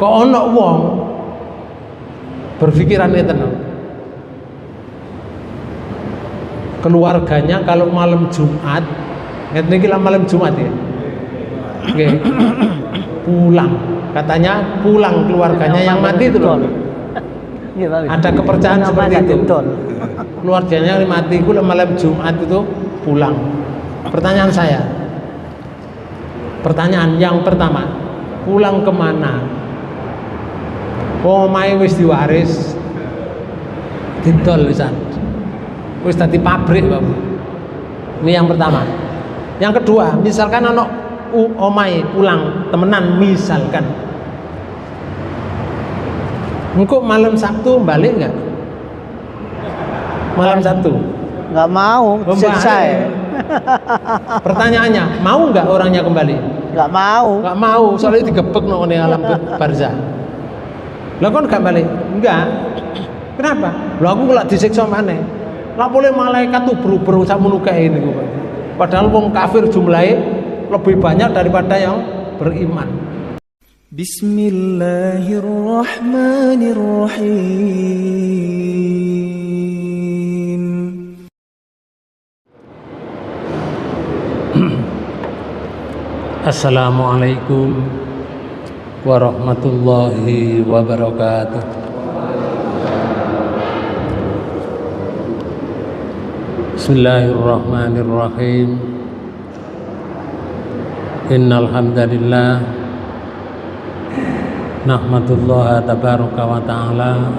Kok ono wong berpikiran tenang. Keluarganya kalau malam Jumat, niki malam Jumat ya. Oke. Pulang. Katanya pulang keluarganya yang mati itu loh. Ada kepercayaan seperti itu. Keluarganya yang mati itu malam Jumat itu pulang. Pertanyaan saya. Pertanyaan yang pertama, pulang kemana? Omahe wis diwaris, didol wisan. Wis dadi pabrik, Bapak. Ini yang pertama. Yang kedua, misalkan anak omahe pulang temenan misalkan. Engkau malam Sabtu balik enggak? Malam Sabtu? Enggak mau, selesai. Pertanyaannya, mau enggak orangnya kembali? Enggak mau. Enggak mau, soalnya digebek nang alam barzah. Lah kon enggak balik? Enggak. Kenapa? Lah aku kok disiksa maneh. Lah boleh malaikat tuh berubah sakmono kae niku. Padahal wong kafir jumlahnya lebih banyak daripada yang beriman. Bismillahirrahmanirrahim. Assalamualaikum warahmatullahi wabarakatuh. Bismillahirrahmanirrahim. Innal hamdalillah nahmadullah tabaraka wa ta'ala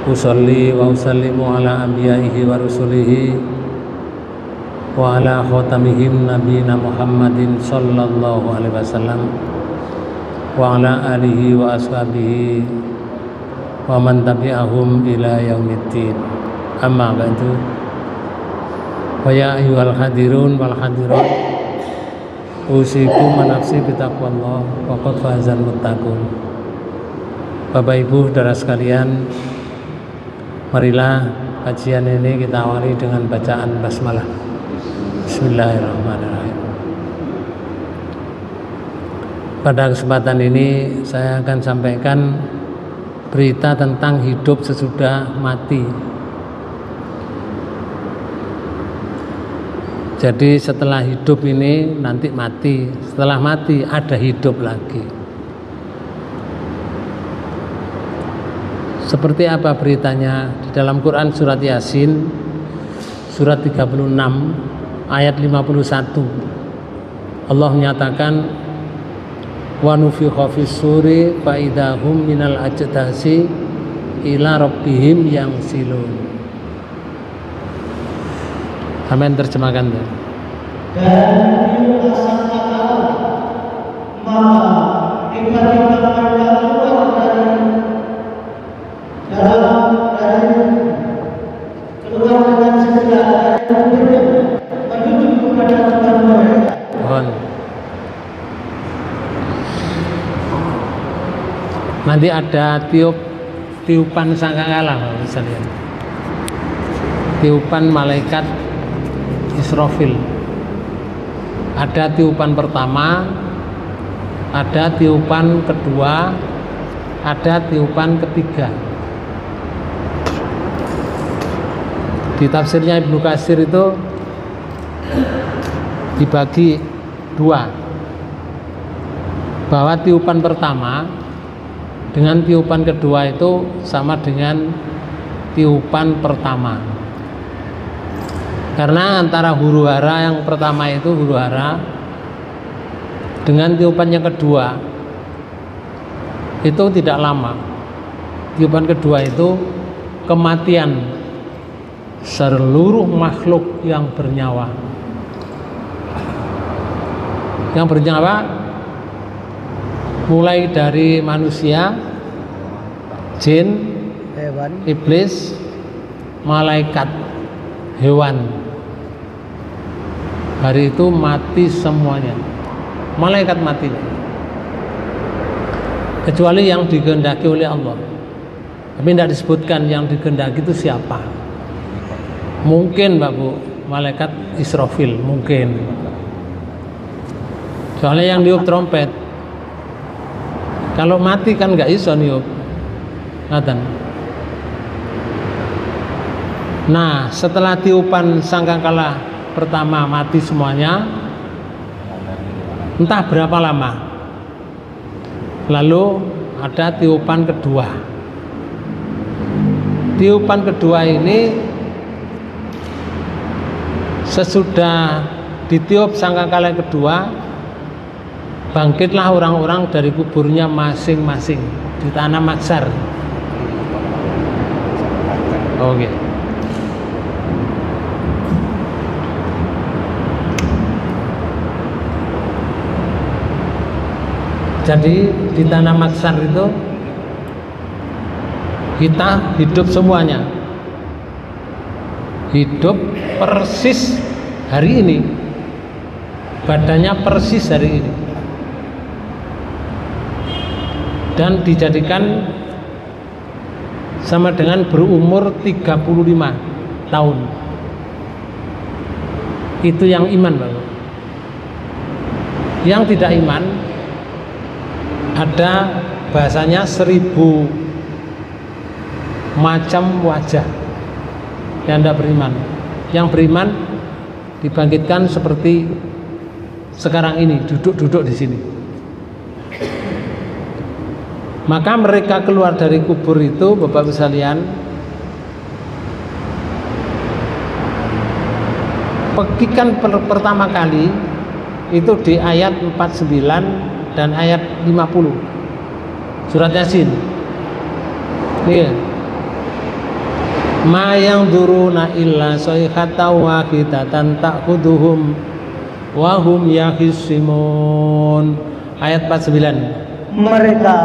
usolli wa usallimu ala anbiya'ihi wa rusulihi wa ala khatamihim nabiyina Muhammadin sallallahu alaihi wasallam wa ala alihi wa ashabihi wa man tabi'ahum ila yaumiddin. Amma ba'du. Wa ya ayyuhal hadirun wal hadirat, usikum wa nafsi bitaqwallah wa qad fazal muttaqun. Bapak Ibu saudara sekalian, marilah kajian ini kita awali dengan bacaan basmalah. Bismillahirrahmanirrahim. Pada kesempatan ini saya akan sampaikan berita tentang hidup sesudah mati. Jadi setelah hidup ini nanti mati, setelah mati ada hidup lagi. Seperti apa beritanya? Di dalam Quran surat Yasin surat 36 ayat 51 Allah menyatakan wa nufikha fis-suri fa idahum minal ajdasi ila rabbihim yangsilun. Amin, terjemahkan ya. Dan dilaksanakan maka ibadah mereka keluar keluar dengan segera menuju kepada tempat mereka. Nanti ada tiupan sangkakala misalnya. Tiupan malaikat Israfil. Ada tiupan pertama, ada tiupan kedua, ada tiupan ketiga. Di tafsirnya Ibnu Katsir itu dibagi dua, bahwa tiupan pertama dengan tiupan kedua itu sama dengan tiupan pertama. Karena antara huru hara yang pertama itu huru hara dengan tiupan yang kedua itu tidak lama. Tiupan kedua itu kematian seluruh makhluk yang bernyawa. Yang bernyawa mulai dari manusia, jin, Hewan. iblis, malaikat, hewan. Hari itu mati semuanya, malaikat mati, kecuali yang dikehendaki oleh Allah. Tapi tidak disebutkan yang dikehendaki itu siapa. Mungkin Mbak Bu, malaikat Israfil, mungkin. Soalnya yang niup trompet Kalau mati kan nggak iso niup. Ngaten. Nah, setelah tiupan sangkakala pertama mati semuanya, entah berapa lama, lalu ada tiupan kedua. Tiupan kedua ini sesudah ditiup sangkakala yang kedua, bangkitlah orang-orang dari kuburnya masing-masing di tanah Maksar. Oke. Jadi di tanah Maksar itu kita hidup semuanya, hidup persis hari ini, badannya persis hari ini, dan dijadikan sama dengan berumur 35 tahun. Itu yang iman, Bapak. Yang tidak iman ada bahasanya 1000 macam wajah yang tidak beriman. Yang beriman dibangkitkan seperti sekarang ini, duduk-duduk di sini. Maka mereka keluar dari kubur itu, Bapak sekalian, pekikan pertama kali itu di ayat 49 dan ayat 50 surat Yasin. Iya. Ma yang duruna illa sayhata wahidatan ta'khuduhum wa hum yakhisimun. Ayat 49. Mereka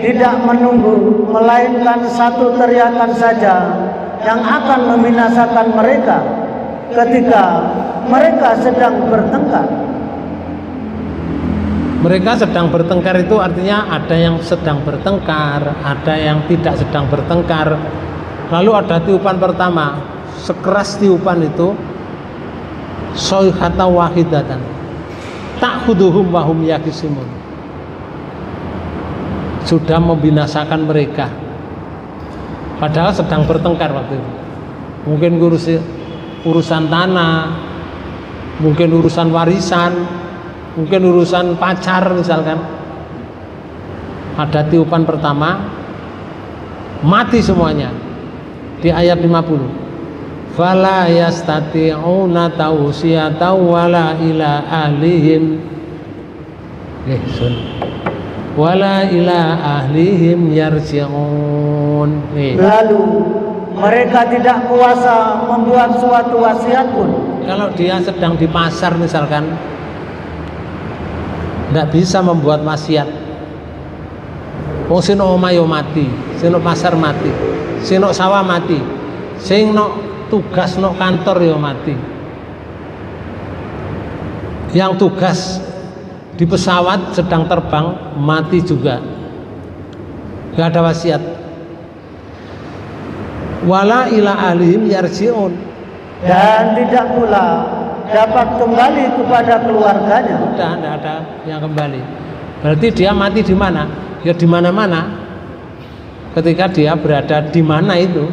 tidak menunggu melainkan satu teriakan saja yang akan membinasakan mereka ketika mereka sedang bertengkar. Mereka sedang bertengkar itu artinya ada yang sedang bertengkar, ada yang tidak sedang bertengkar. Lalu ada tiupan pertama, sekeras tiupan itu sayhata wahidatan ta'khuduhum wa hum yakhisimun. Sudah membinasakan mereka. Padahal sedang bertengkar waktu itu. Mungkin urusan tanah, mungkin urusan warisan, mungkin urusan pacar misalkan. Ada tiupan pertama, mati semuanya di ayat 50. Fala yastati'una tawsiyata wala ila ahlihim wala ila ahlihim yarji'un. Lalu mereka tidak kuasa membuat suatu wasiat pun. Kalau dia sedang di pasar misalkan, tidak bisa membuat wasiat. Wong sino omah yo mati, sino pasar mati, sino sawah mati, sing no tugas no kantor yo mati. Yang tugas di pesawat sedang terbang mati juga. Gak ada wasiat. Wala ila alim yarji'un. Dan tidak pula dapat kembali kepada keluarganya. Udah tidak ada yang kembali. Berarti dia mati di mana? Ya di mana-mana. Ketika dia berada di mana itu.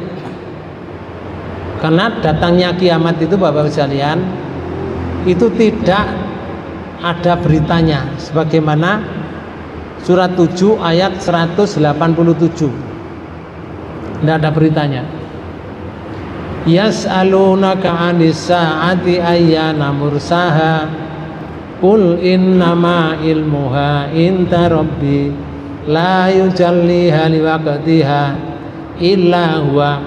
Karena datangnya kiamat itu Bapak sekalian, itu tidak ada beritanya sebagaimana surat 7 ayat 187. Tidak ada beritanya. Yas'alunaka 'anis sa'ati ayyana mursaha qul innama ilmuha inda rabbi la yujalliha liwaqtiha illa huwa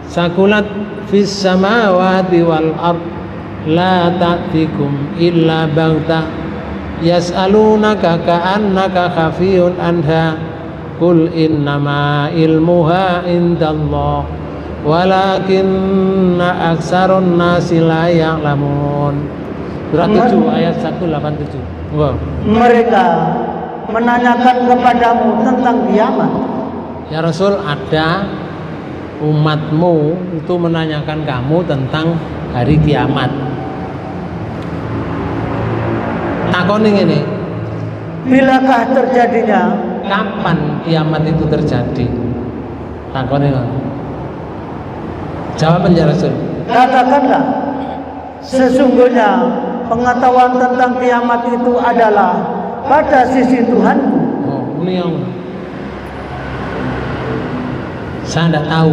sakulat fis samawati wal ard la ta'tikum illa baghtah yas'alunaka ka'annaka khafiyun anha qul innama ilmuha indallah walakinna aksarun nasi la ya'lamun. Surat 7 ayat 187. Wow. Mereka menanyakan kepadamu tentang kiamat. Ya Rasul, ada umatmu itu menanyakan kamu tentang hari kiamat. Takoni ini, Bilakah terjadinya kapan kiamat itu terjadi? Takutnya jawaban ya Rasul. Katakanlah, sesungguhnya pengetahuan tentang kiamat itu adalah pada sisi Tuhanku. Oh, ini yang saya tidak tahu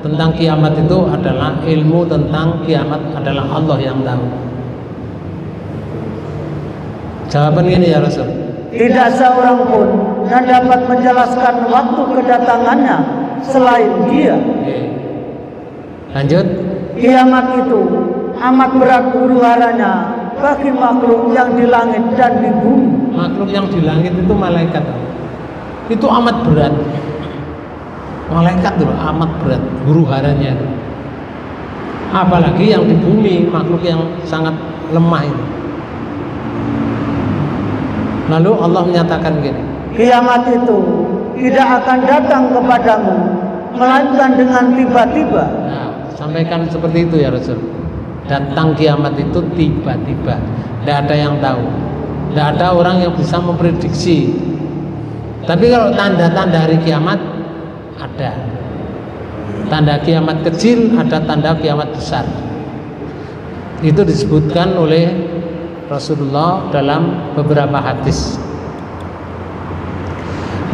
tentang kiamat itu adalah ilmu tentang kiamat adalah Allah yang tahu. Jawaban ini ya Rasul. Tidak seorang pun yang dapat menjelaskan waktu kedatangannya selain Dia. Oke. Lanjut. Kiamat itu amat berat huru-haranya bagi makhluk yang di langit dan di bumi. Makhluk yang di langit itu malaikat. Itu amat berat. Malaikat itu amat berat huru-haranya. Apalagi yang di bumi, makhluk yang sangat lemah itu. Lalu Allah menyatakan gini, Kiamat itu tidak akan datang kepadamu melainkan dengan tiba-tiba. nah, sampaikan seperti itu ya Rasul. Datang kiamat itu tiba-tiba, tidak ada yang tahu, tidak ada orang yang bisa memprediksi. Tapi kalau tanda-tanda hari kiamat ada, tanda kiamat kecil, ada tanda kiamat besar. Itu disebutkan oleh Rasulullah dalam beberapa hadis.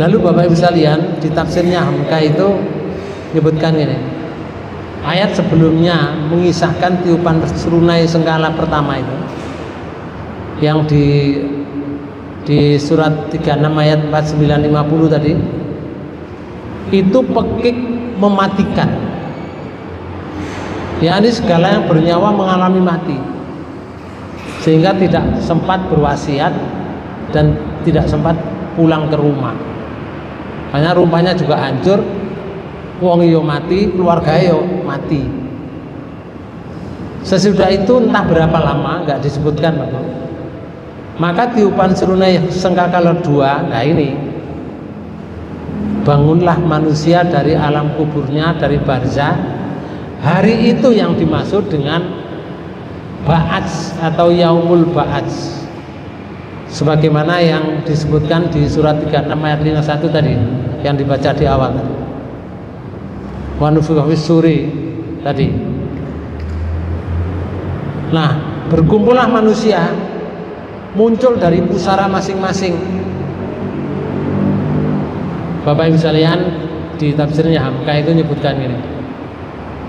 Lalu Bapak Ibu sekalian, di tafsirnya Hamka itu menyebutkan ini. Ayat sebelumnya mengisahkan tiupan serunai sengkala pertama itu, yang di surat 36 ayat 49-50 tadi, itu pekik mematikan. yakni segala yang bernyawa mengalami mati, sehingga tidak sempat berwasiat dan tidak sempat pulang ke rumah. Hanya rumahnya juga hancur, wong yo mati, keluarga yo mati. Sesudah itu entah berapa lama, nggak disebutkan Bapak. Maka tiupan serunai sangkakala dua, nah ini, bangunlah manusia dari alam kuburnya, dari barzah. Hari itu yang dimaksud dengan ba'ats atau yaumul ba'ats, sebagaimana yang disebutkan di surat 36 ayat 51 tadi, yang dibaca di awal tadi, wa nufikha fis suri tadi. Nah, berkumpullah manusia, muncul dari pusara masing-masing. Bapak Ibu sekalian, di tafsirnya Hamka itu menyebutkan ini,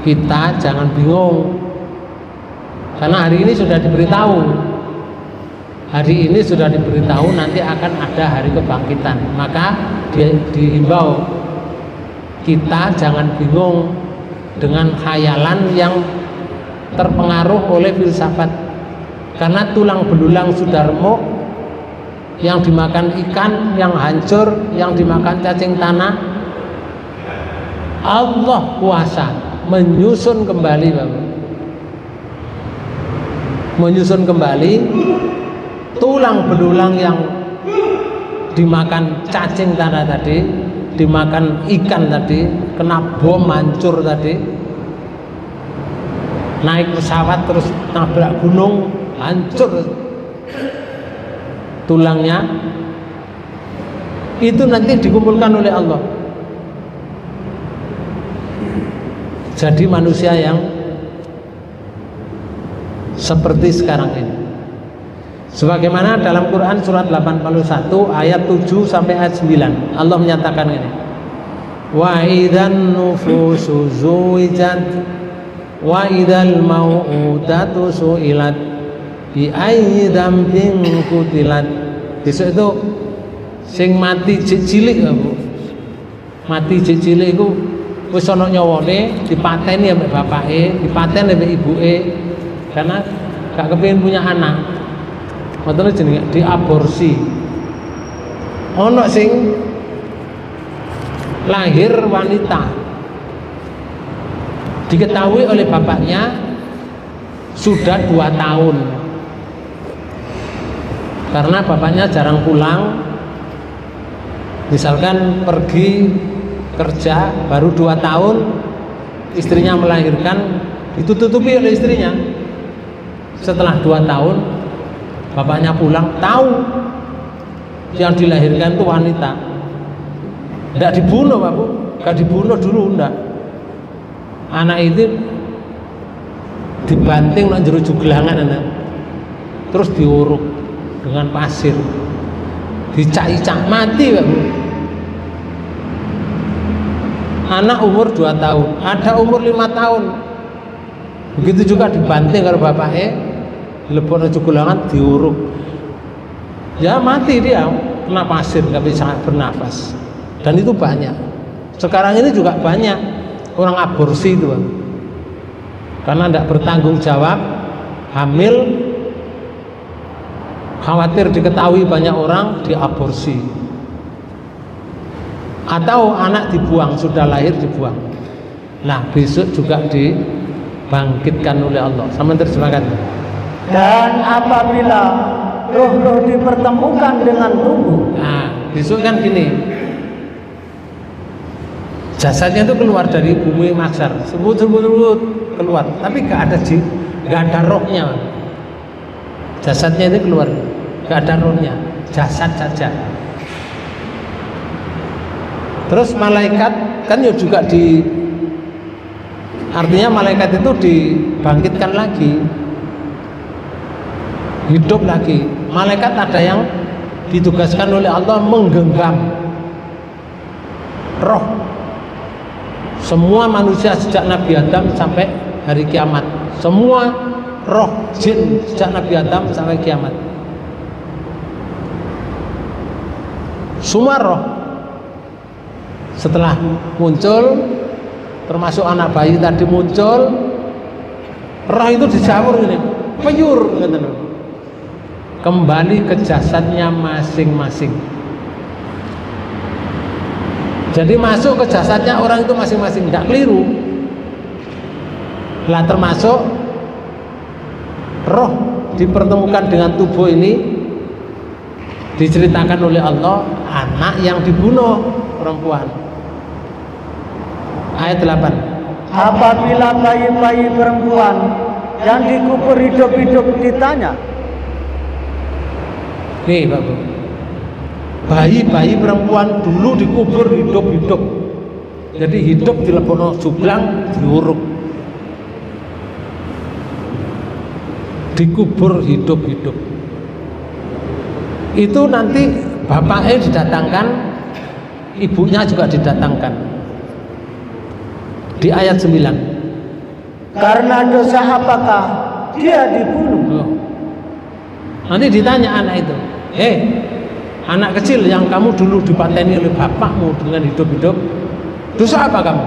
kita jangan bingung, karena hari ini sudah diberitahu, hari ini sudah diberitahu nanti akan ada hari kebangkitan. Maka dihimbau kita jangan bingung dengan khayalan yang terpengaruh oleh filsafat, karena tulang belulang Sudarmo yang dimakan ikan, yang hancur, yang dimakan cacing tanah, Allah kuasa menyusun kembali, Bapak. Menyusun kembali tulang belulang yang dimakan cacing tanah tadi, dimakan ikan tadi, kena bom hancur tadi, naik pesawat terus nabrak gunung, hancur tulangnya, itu nanti dikumpulkan oleh Allah. Jadi manusia yang seperti sekarang ini, sebagaimana dalam Quran surat 81 ayat 7 sampai ayat 9, Allah menyatakan ini, wa idzan nufusu zuwijat wa idzal mau'udatu su'ilat bi ayyi dzambin qutilat. Besok itu sing mati cilik, Bu. Mati cilik iku wis ana nyawane, dipateni ambek bapake, dipateni ambek ibuke, karena gak kepengin punya anak. Ngoten jenenge diaborsi. Ana sing lahir wanita, diketahui oleh bapaknya sudah 2 tahun, karena bapaknya jarang pulang, misalkan pergi kerja baru 2 tahun, istrinya melahirkan, ditutupi oleh istrinya. Setelah 2 tahun bapaknya pulang, tahu yang dilahirkan itu wanita, Tidak dibunuh Pak Bu, nggak dibunuh dulu, enggak. Anak itu dibanting nang jero juglangan anak. Terus diuruk dengan pasir. Dicak-cak mati Pak Bu. Anak umur 2 tahun, ada umur 5 tahun. Begitu juga dibanting kalau bapaknya, dilebokno juglangan, diuruk. Ya mati dia, kena pasir, nggak bisa bernafas. Dan itu banyak. Sekarang ini juga banyak orang aborsi itu, Bang. Karena tidak bertanggung jawab, hamil, khawatir diketahui banyak orang, diaborsi. Atau anak dibuang, sudah lahir dibuang. Nah besok juga dibangkitkan oleh Allah. Sama terjemahkan. Dan apabila roh-roh dipertemukan dengan tubuh, Nah besok kan gini, jasadnya itu keluar dari bumi mahsyar, sebut keluar, tapi gak ada rohnya. Jasadnya itu keluar, gak ada rohnya, jasad saja. Terus malaikat kan juga artinya malaikat itu dibangkitkan lagi, hidup lagi. Malaikat ada yang ditugaskan oleh Allah menggenggam roh semua manusia sejak Nabi Adam sampai hari kiamat. Semua roh jin sejak Nabi Adam sampai kiamat. Semua roh setelah muncul, termasuk anak bayi tadi muncul, roh itu dijamur ini, peyur, kembali ke jasadnya masing-masing. Jadi masuk ke jasadnya orang itu masing-masing, tidak keliru. Lah termasuk roh dipertemukan dengan tubuh ini, diceritakan oleh Allah anak yang dibunuh perempuan. Ayat 8. apabila bayi-bayi perempuan yang dikubur hidup-hidup ditanya, Nih Pak Bu, bayi-bayi perempuan dulu dikubur hidup-hidup. Jadi hidup dilebokno jublang, diuruk, dikubur hidup-hidup. Itu nanti bapaknya didatangkan, ibunya juga didatangkan. Di ayat 9. karena dosa apakah dia dibunuh? Oh. Nanti ditanya anak itu, anak kecil yang kamu dulu dipateni oleh bapakmu dengan hidup-hidup, dosa apa kamu?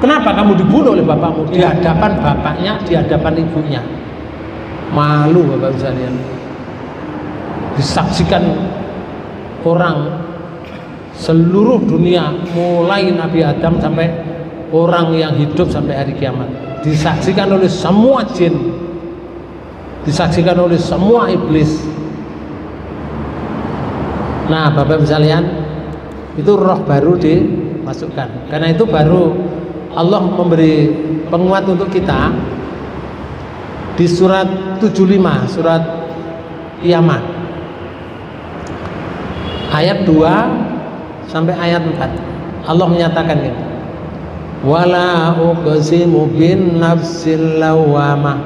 Kenapa kamu dibunuh oleh bapakmu? Di hadapan bapaknya, di hadapan ibunya. Malu Bapak sekalian. Disaksikan orang seluruh dunia, mulai Nabi Adam sampai orang yang hidup sampai hari kiamat, disaksikan oleh semua jin, disaksikan oleh semua iblis. Nah Bapak sekalian, itu roh baru dimasukkan. Karena itu baru Allah memberi penguat untuk kita di surat 75, surat Qiyamah, ayat 2 sampai ayat 4. Allah menyatakan ini, wala uqsimu bin nafsil lawamah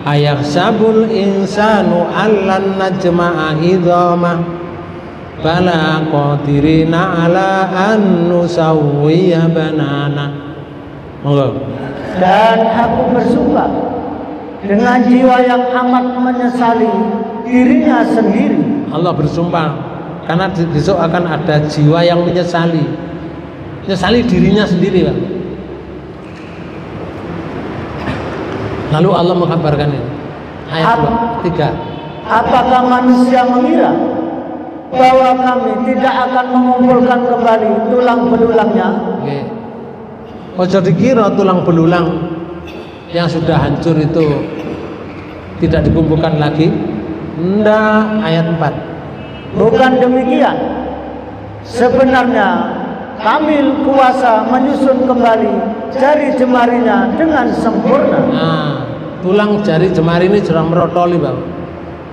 ayakhsabul insanu allan najma'a idhamah bala qadirina ala an nusawwiya banana. Monggo. Dan aku bersumpah dengan jiwa yang amat menyesali dirinya sendiri. Allah bersumpah karena besok akan ada jiwa yang menyesali dirinya sendiri, Pak. Lalu Allah mengkabarkan ini, ayat 3. Apakah manusia mengira bahwa kami tidak akan mengumpulkan kembali tulang belulangnya? Oke. Ojo dikira tulang belulang yang sudah hancur itu tidak dikumpulkan lagi. Ndak, ayat 4. Bukan demikian. Sebenarnya kami kuasa menyusun kembali jari jemarinya dengan sempurna. Nah, tulang jari jemari ini sudah merotoli, Bang.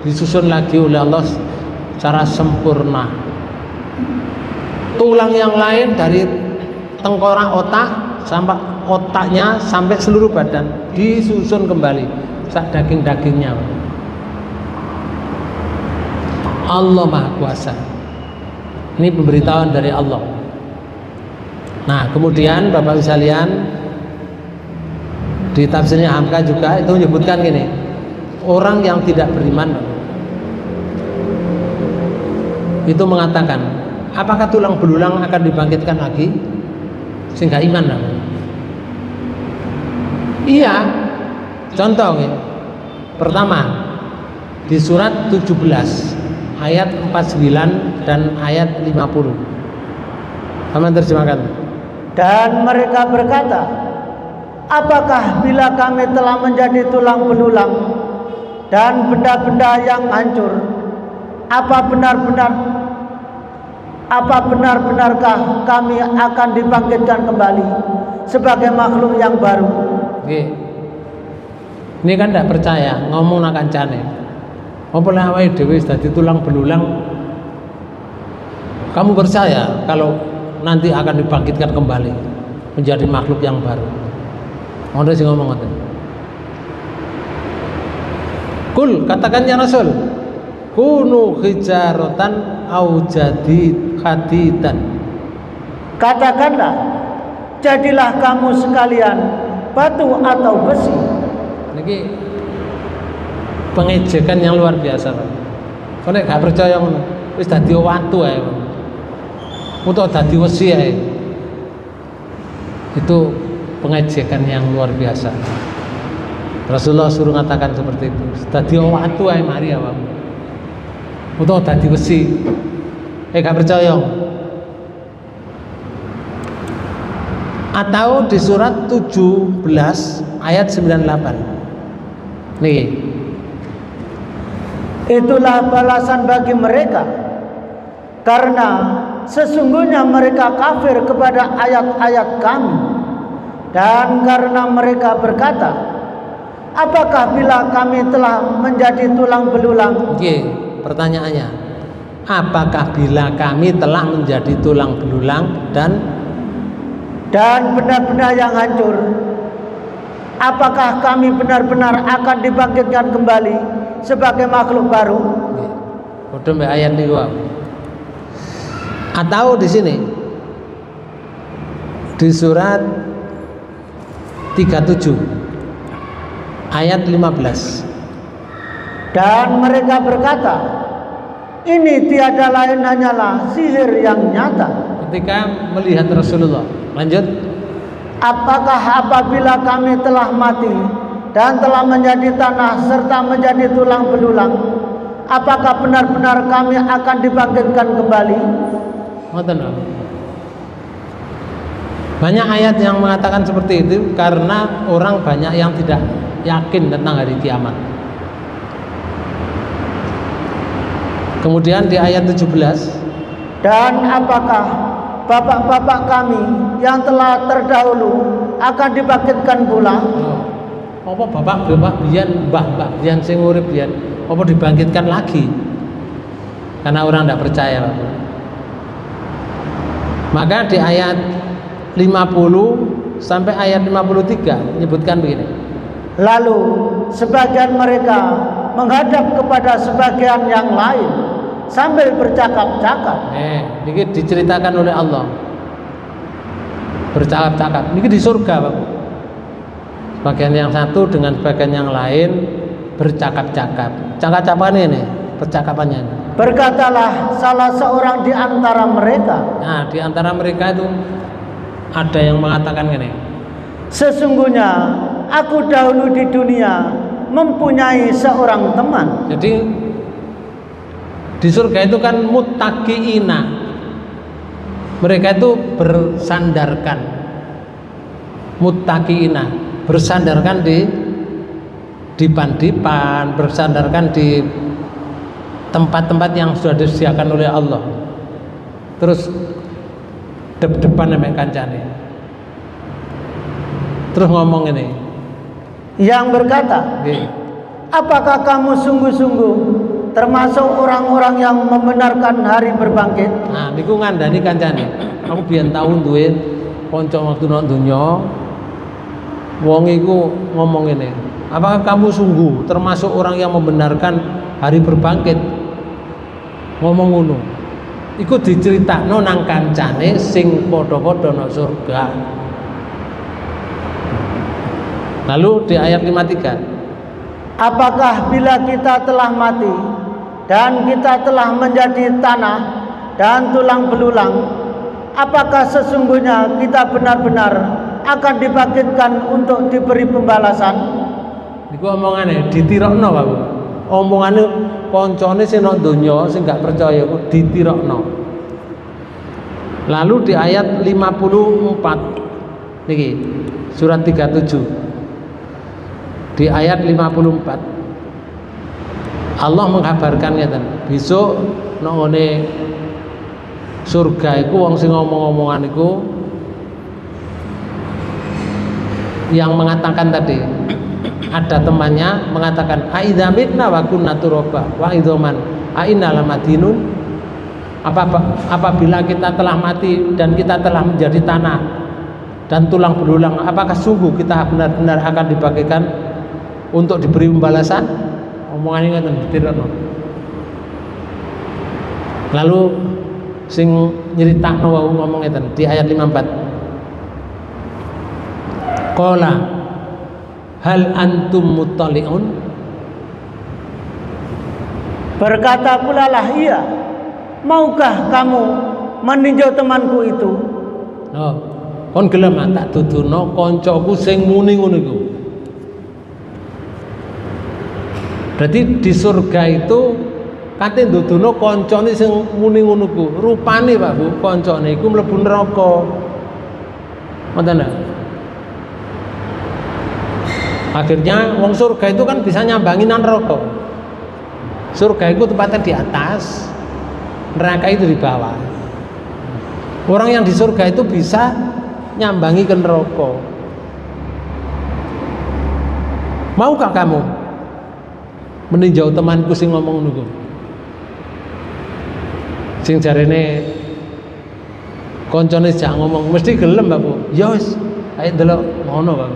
Disusun lagi oleh Allah secara sempurna. tulang yang lain dari tengkorak otak sampai otaknya sampai seluruh badan disusun kembali sak daging-dagingnya. Allah Maha Kuasa. Ini pemberitahuan dari Allah. Nah, kemudian Bapak sekalian, di tafsirnya Hamka juga itu menyebutkan gini, orang yang tidak beriman itu mengatakan, apakah tulang belulang akan dibangkitkan lagi? Sehingga iman lah. Iya. Contoh ya. Pertama, di surat 17 ayat 49 dan ayat 50. Kamu terjemahkan. Dan mereka berkata, apakah bila kami telah menjadi tulang belulang dan benda-benda yang hancur, apa benar-benarkah kami akan dibangkitkan kembali sebagai makhluk yang baru? Oke. Ini kan tidak percaya, ngomong nak kancane. Apa lah awake dhewe dadi tulang belulang? Kamu percaya kalau nanti akan dibangkitkan kembali menjadi makhluk yang baru? Ono sing ngomong ngoten. Kul, katakan ya Rasul, kunu hijaratan au hadidan. Katakanlah, jadilah kamu sekalian batu atau besi. Niki pengejekan yang luar biasa, Pak. Kau nek gak percaya ngono, wis dadi watu ae. Utawa dadi wesi ae. Itu pengejekan yang luar biasa. Rasulullah suruh mengatakan seperti itu. Dadi watu ae mari awak. Utawa dadi wesi. Gak percaya. Atau di surat 17 ayat 98. Nih. Itulah balasan bagi mereka, karena sesungguhnya mereka kafir kepada ayat-ayat kami, dan karena mereka berkata, apakah bila kami telah menjadi tulang belulang? Oke, pertanyaannya, apakah bila kami telah menjadi tulang belulang dan benda-benda yang hancur, apakah kami benar-benar akan dibangkitkan kembali sebagai makhluk baru? Udah mbak ayat nih gua. Atau di sini di surat 37 ayat 15. Dan mereka berkata, ini tiada lain hanyalah sihir yang nyata. Ketika melihat Rasulullah, lanjut. Apakah apabila kami telah mati dan telah menjadi tanah serta menjadi tulang belulang, apakah benar-benar kami akan dibangkitkan kembali? Banyak ayat yang mengatakan seperti itu karena orang banyak yang tidak yakin tentang hari kiamat. Kemudian di ayat 17, dan apakah bapak-bapak kami yang telah terdahulu akan dibangkitkan pula? Apa bapak-bapak biyen, mbah-mbah biyen sing urip biyen, apa dibangkitkan lagi? Karena orang tidak percaya. Maka di ayat 50 sampai ayat 53 menyebutkan begini. Lalu sebagian mereka menghadap kepada sebagian yang lain sambil bercakap-cakap. Ini diceritakan oleh Allah. Bercakap-cakap. Ini di surga, Pak. Bagian yang satu dengan bagian yang lain bercakap-cakap. Cakap-capapan ini, percakapannya ini. Berkatalah salah seorang di antara mereka. Nah, di antara mereka itu ada yang mengatakan gini. Sesungguhnya aku dahulu di dunia mempunyai seorang teman. Jadi di surga itu kan muttaqiina. Mereka itu bersandarkan. Muttaqiina, bersandarkan di dipan-dipan, bersandarkan di tempat-tempat yang sudah disediakan oleh Allah. Terus depan sampai kancane. Terus ngomong ini. Yang berkata, apakah kamu sungguh-sungguh termasuk orang-orang yang membenarkan hari berbangkit. Nah, niku ngandani kancane. Aku biyen tau duwe kanca waktu nang donya. Wong iku ngomong ngene, apakah kamu sungguh termasuk orang yang membenarkan hari berbangkit? Ngomong ngono. Iku diceritakno nang kancane sing padha-padha nang surga. Lalu di ayat 53, apakah bila kita telah mati dan kita telah menjadi tanah dan tulang belulang, apakah sesungguhnya kita benar-benar akan dibangkitkan untuk diberi pembalasan? iku omongane ditirokno, Pak. Omongane koncone sing nang donya sing gak percaya iku ditirokno. Lalu di ayat 54 niki surat 37. Di ayat 54 Allah mengkabarkan ngeten, besok nang ngene surga iku wong sing ngomong-ngomongan iku yang mengatakan tadi, ada temannya mengatakan aidza mitna wa kunna turaba wa idzaman aina lamadinun, apabila kita telah mati dan kita telah menjadi tanah dan tulang belulang, apakah sungguh kita benar-benar akan dibagikan untuk diberi pembalasan? Omongannya ngoten ditirokno. Lalu sing nyeritakno wau ngomong ngeten di ayat 54. Qala hal antum muttali'un? Berkata pula lah ia, maukah kamu meninjau temanku itu? Oh, kon gelem tak duduno kancaku sing muni ngono iku. Berarti di surga itu kate nduduno kancane sing muni ngono ku. Rupane Pak Bu, kancane iku mlebu neraka. Ngoten lho. Akhirnya wong surga itu kan bisa nyambangi nang neraka. Surga itu tempatnya di atas, neraka itu di bawah. Orang yang di surga itu bisa nyambangi ke neraka. Maukah kamu meninjau temanku sing ngomong niku? Sing jarene koncone jak ngomong mesti gelem Pak Bu. Ya wis, ayo delok ngono Pak.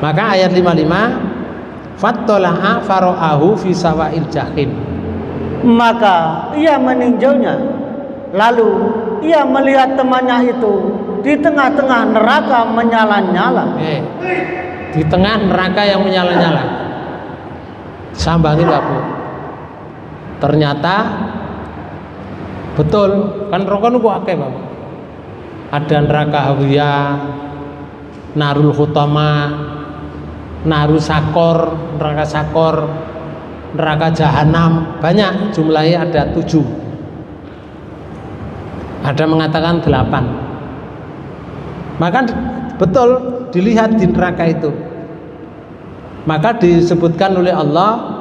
Maka ayat 55, fattala'a fara'ahu fi sawa'il jahim. Maka ia meninjaunya, lalu ia melihat temannya itu di tengah-tengah neraka menyala-nyala. Di tengah neraka yang menyala-nyala. Sambangi Pak Bu. Ternyata betul, kan neraka niku akeh Pak. Ada neraka Hawiyah, Narul Khutama, Naru Sakor, neraka Sakor, neraka Jahanam, banyak jumlahnya, ada 7. Ada mengatakan 8. Maka betul dilihat di neraka itu. Maka disebutkan oleh Allah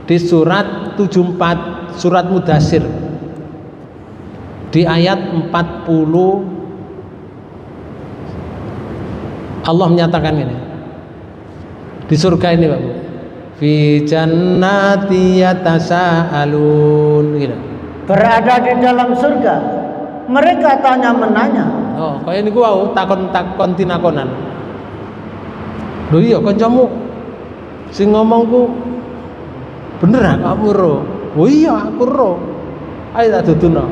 di surat 74, surat Mudassir, di ayat 40 Allah menyatakan ini. Di surga ini Pak Bu, fi jannati yatasaalun gitu. Berada di dalam surga, mereka tanya menanya. Oh, kaya niku wau takon-takon tinakonan. Lho iya kancamu sing ngomongku bener ah kamu ro? Oh iya aku ro. Ayo tak duduno.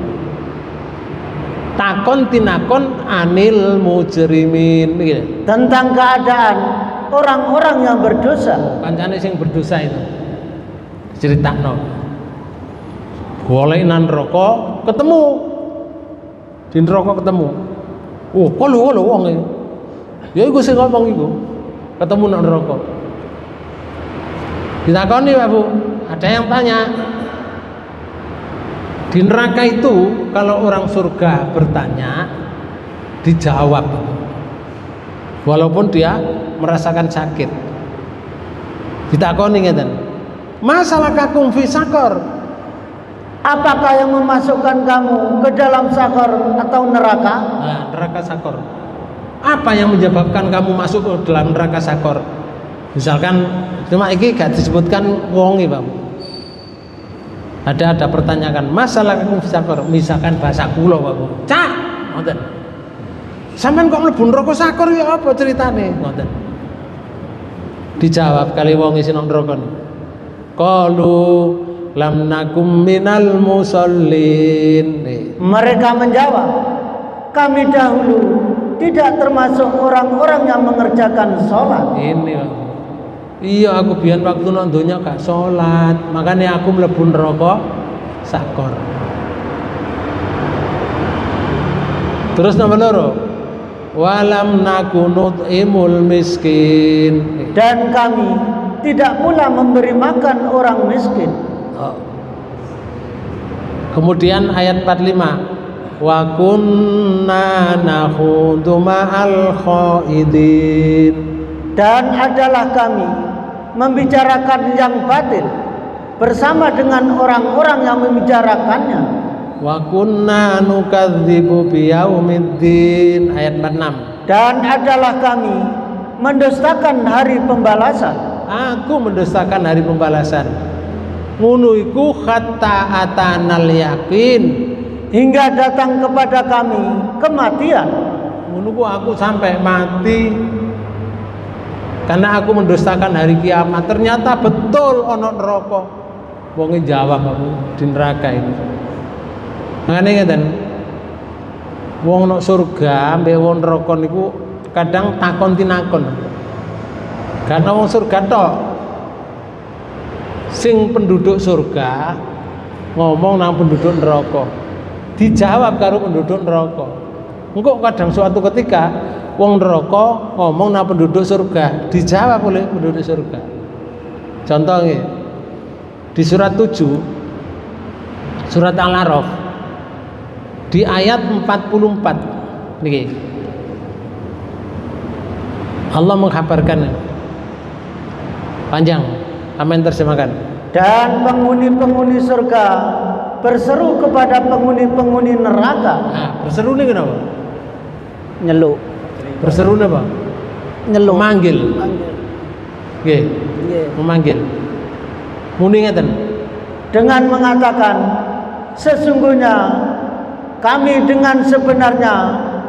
Takon tinakon anil mujrimin gitu. Tentang keadaan orang-orang yang berdosa. Kancane sing berdosa itu ceritakno. Golek nang neraka ketemu. Di neraka ketemu. Oh, kok lho wong e. Ya iku sing ngomong iku. Ketemu nang neraka. Ditakoni Pak Bu, ada yang tanya. Di neraka itu kalau orang surga bertanya dijawab. Walaupun dia merasakan sakit. Ditakoni ngeten. Masalakakum fi sakor? Apakah yang memasukkan kamu ke dalam sakor atau neraka? Nah, neraka sakor. Apa yang menyebabkan kamu masuk ke dalam neraka sakor? Misalkan cuma iki gak disebutkan wonge, Pak. Ada pertanyaan, masalah kamu sakor, misalkan bahasa kula Pak Bu. Cak, ngoten. Sampeyan kok mlebu neraka sakor ya apa ceritane? Ngoten. Dijawab kali wong isi nang neraka niku. Qalu lam nakum minal musallin. Mereka menjawab, kami dahulu tidak termasuk orang-orang yang mengerjakan sholat. Ini Pak. Iya, aku biyen waktu nang donya gak salat, makanya aku mlebu neraka sakor. Terus nomor loro, walam nakunut imul miskin. Dan kami tidak pula memberi makan orang miskin. Kemudian ayat 45, wa kunna nakhudu ma'al khaidin. Dan adalah kami membicarakan yang batil bersama dengan orang-orang yang membicarakannya. Wa kunna nukadzibu biyaumiddin, ayat 46. Dan adalah kami mendustakan hari pembalasan. Aku mendustakan hari pembalasan. Ngono iku hatta atanal yakin, hingga datang kepada kami kematian. Ngono ku aku sampai mati karena aku mendustakan hari kiamat. Ternyata betul ono neraka. Wonge jawab aku di neraka itu. Makane ngeten. Wong nok surga mbek wong neraka niku kadang takon tinakon. Karena wong surga tok sing penduduk surga ngomong nang penduduk neraka. Dijawab karo penduduk neraka. Engko kadang suatu ketika wong neraka ngomong nang penduduk surga, dijawab oleh penduduk surga. Contohnya di surat 7 surat Al-A'raf di ayat 44 niki Allah mengkabarkan, panjang, amin terjemahkan. Dan penghuni-penghuni surga berseru kepada penghuni-penghuni neraka. Nah, berseru ini kenapa? Nyeluk. Berseru apa? Nyeluk. Memanggil. Nggih. Nggih. Memanggil. Muni ngeten. Dengan mengatakan, sesungguhnya kami dengan sebenarnya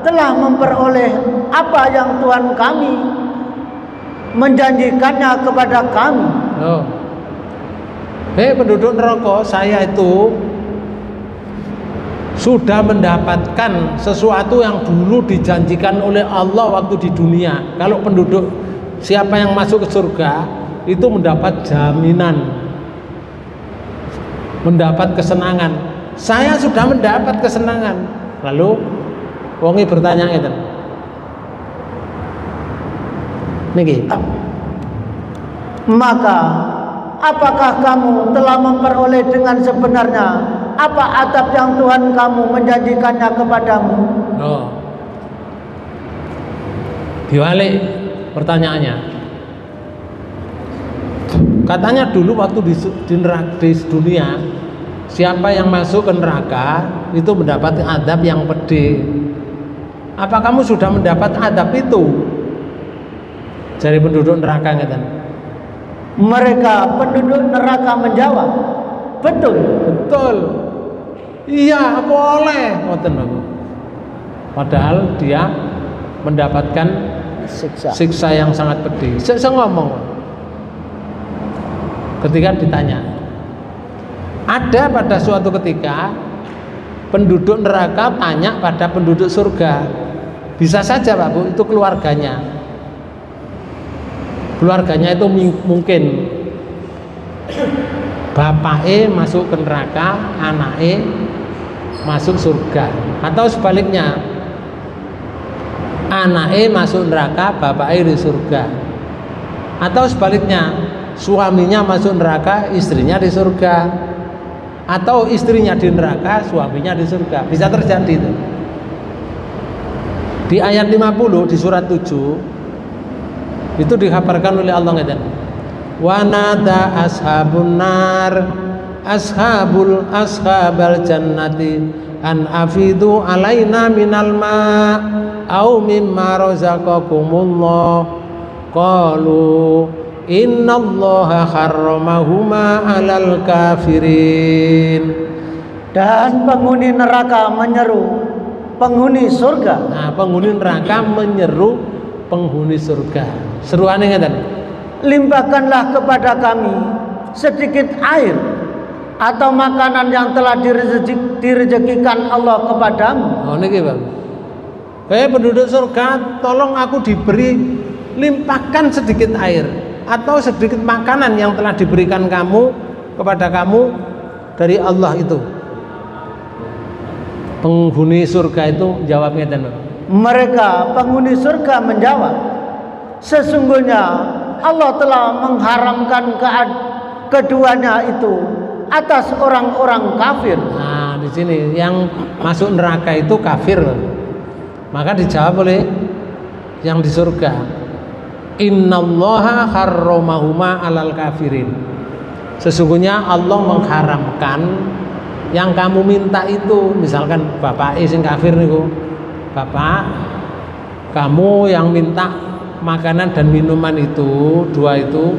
telah memperoleh apa yang Tuhan kami menjanjikannya kepada kami. Oh. Penduduk neraka, saya itu sudah mendapatkan sesuatu yang dulu dijanjikan oleh Allah waktu di dunia. Kalau penduduk siapa yang masuk ke surga itu mendapat jaminan, mendapat kesenangan. Saya sudah mendapat kesenangan. Lalu wongi bertanya itu, niki, maka apakah kamu telah memperoleh dengan sebenarnya apa adab yang Tuhan kamu menjanjikannya kepadamu? Oh. Diwalik pertanyaannya. Katanya dulu waktu di dunia, siapa yang masuk ke neraka itu mendapat adab yang pedih. Apa kamu sudah mendapat adab itu? Dari penduduk neraka ngeten. Mereka penduduk neraka menjawab, betul. Betul. Iya, aku oleh. Ngoten Bapak. Padahal dia mendapatkan siksa yang sangat pedih. Saya ngomong ketika ditanya, ada pada suatu ketika penduduk neraka tanya pada penduduk surga. Bisa saja Pak Bu, itu keluarganya itu mungkin bapaknya masuk ke neraka, anaknya masuk surga, atau sebaliknya anaknya masuk neraka, bapaknya di surga, atau sebaliknya suaminya masuk neraka, istrinya di surga, atau istrinya di neraka, suaminya di surga. Bisa terjadi itu. Di ayat 50 di surat 7 itu dikabarkan oleh Allah ngeten. Wa nada ashabun nar ashabal jannati an afidu alaina minal ma au mimma razaqakumullah qalu innallaha harramahuma 'alal kafirin. Dan penghuni neraka menyeru penghuni surga. Nah, penghuni neraka menyeru penghuni surga. Seruane ngeten. Limpahkanlah kepada kami sedikit air atau makanan yang telah direzekikan Allah kepadamu. Oh niki, Bang. Penduduk surga, tolong aku diberi, limpahkan sedikit air atau sedikit makanan yang telah diberikan kamu kepada kamu dari Allah itu. Penghuni surga itu jawabnya dan mereka penghuni surga menjawab, sesungguhnya Allah telah mengharamkan keduanya itu atas orang-orang kafir. Nah, di sini yang masuk neraka itu kafir. Maka dijawab oleh yang di surga, innallaha harramahuma 'alal kafirin. Sesungguhnya Allah mengharamkan yang kamu minta itu. Misalkan bapak sing kafir niku, bapak kamu yang minta makanan dan minuman itu dua itu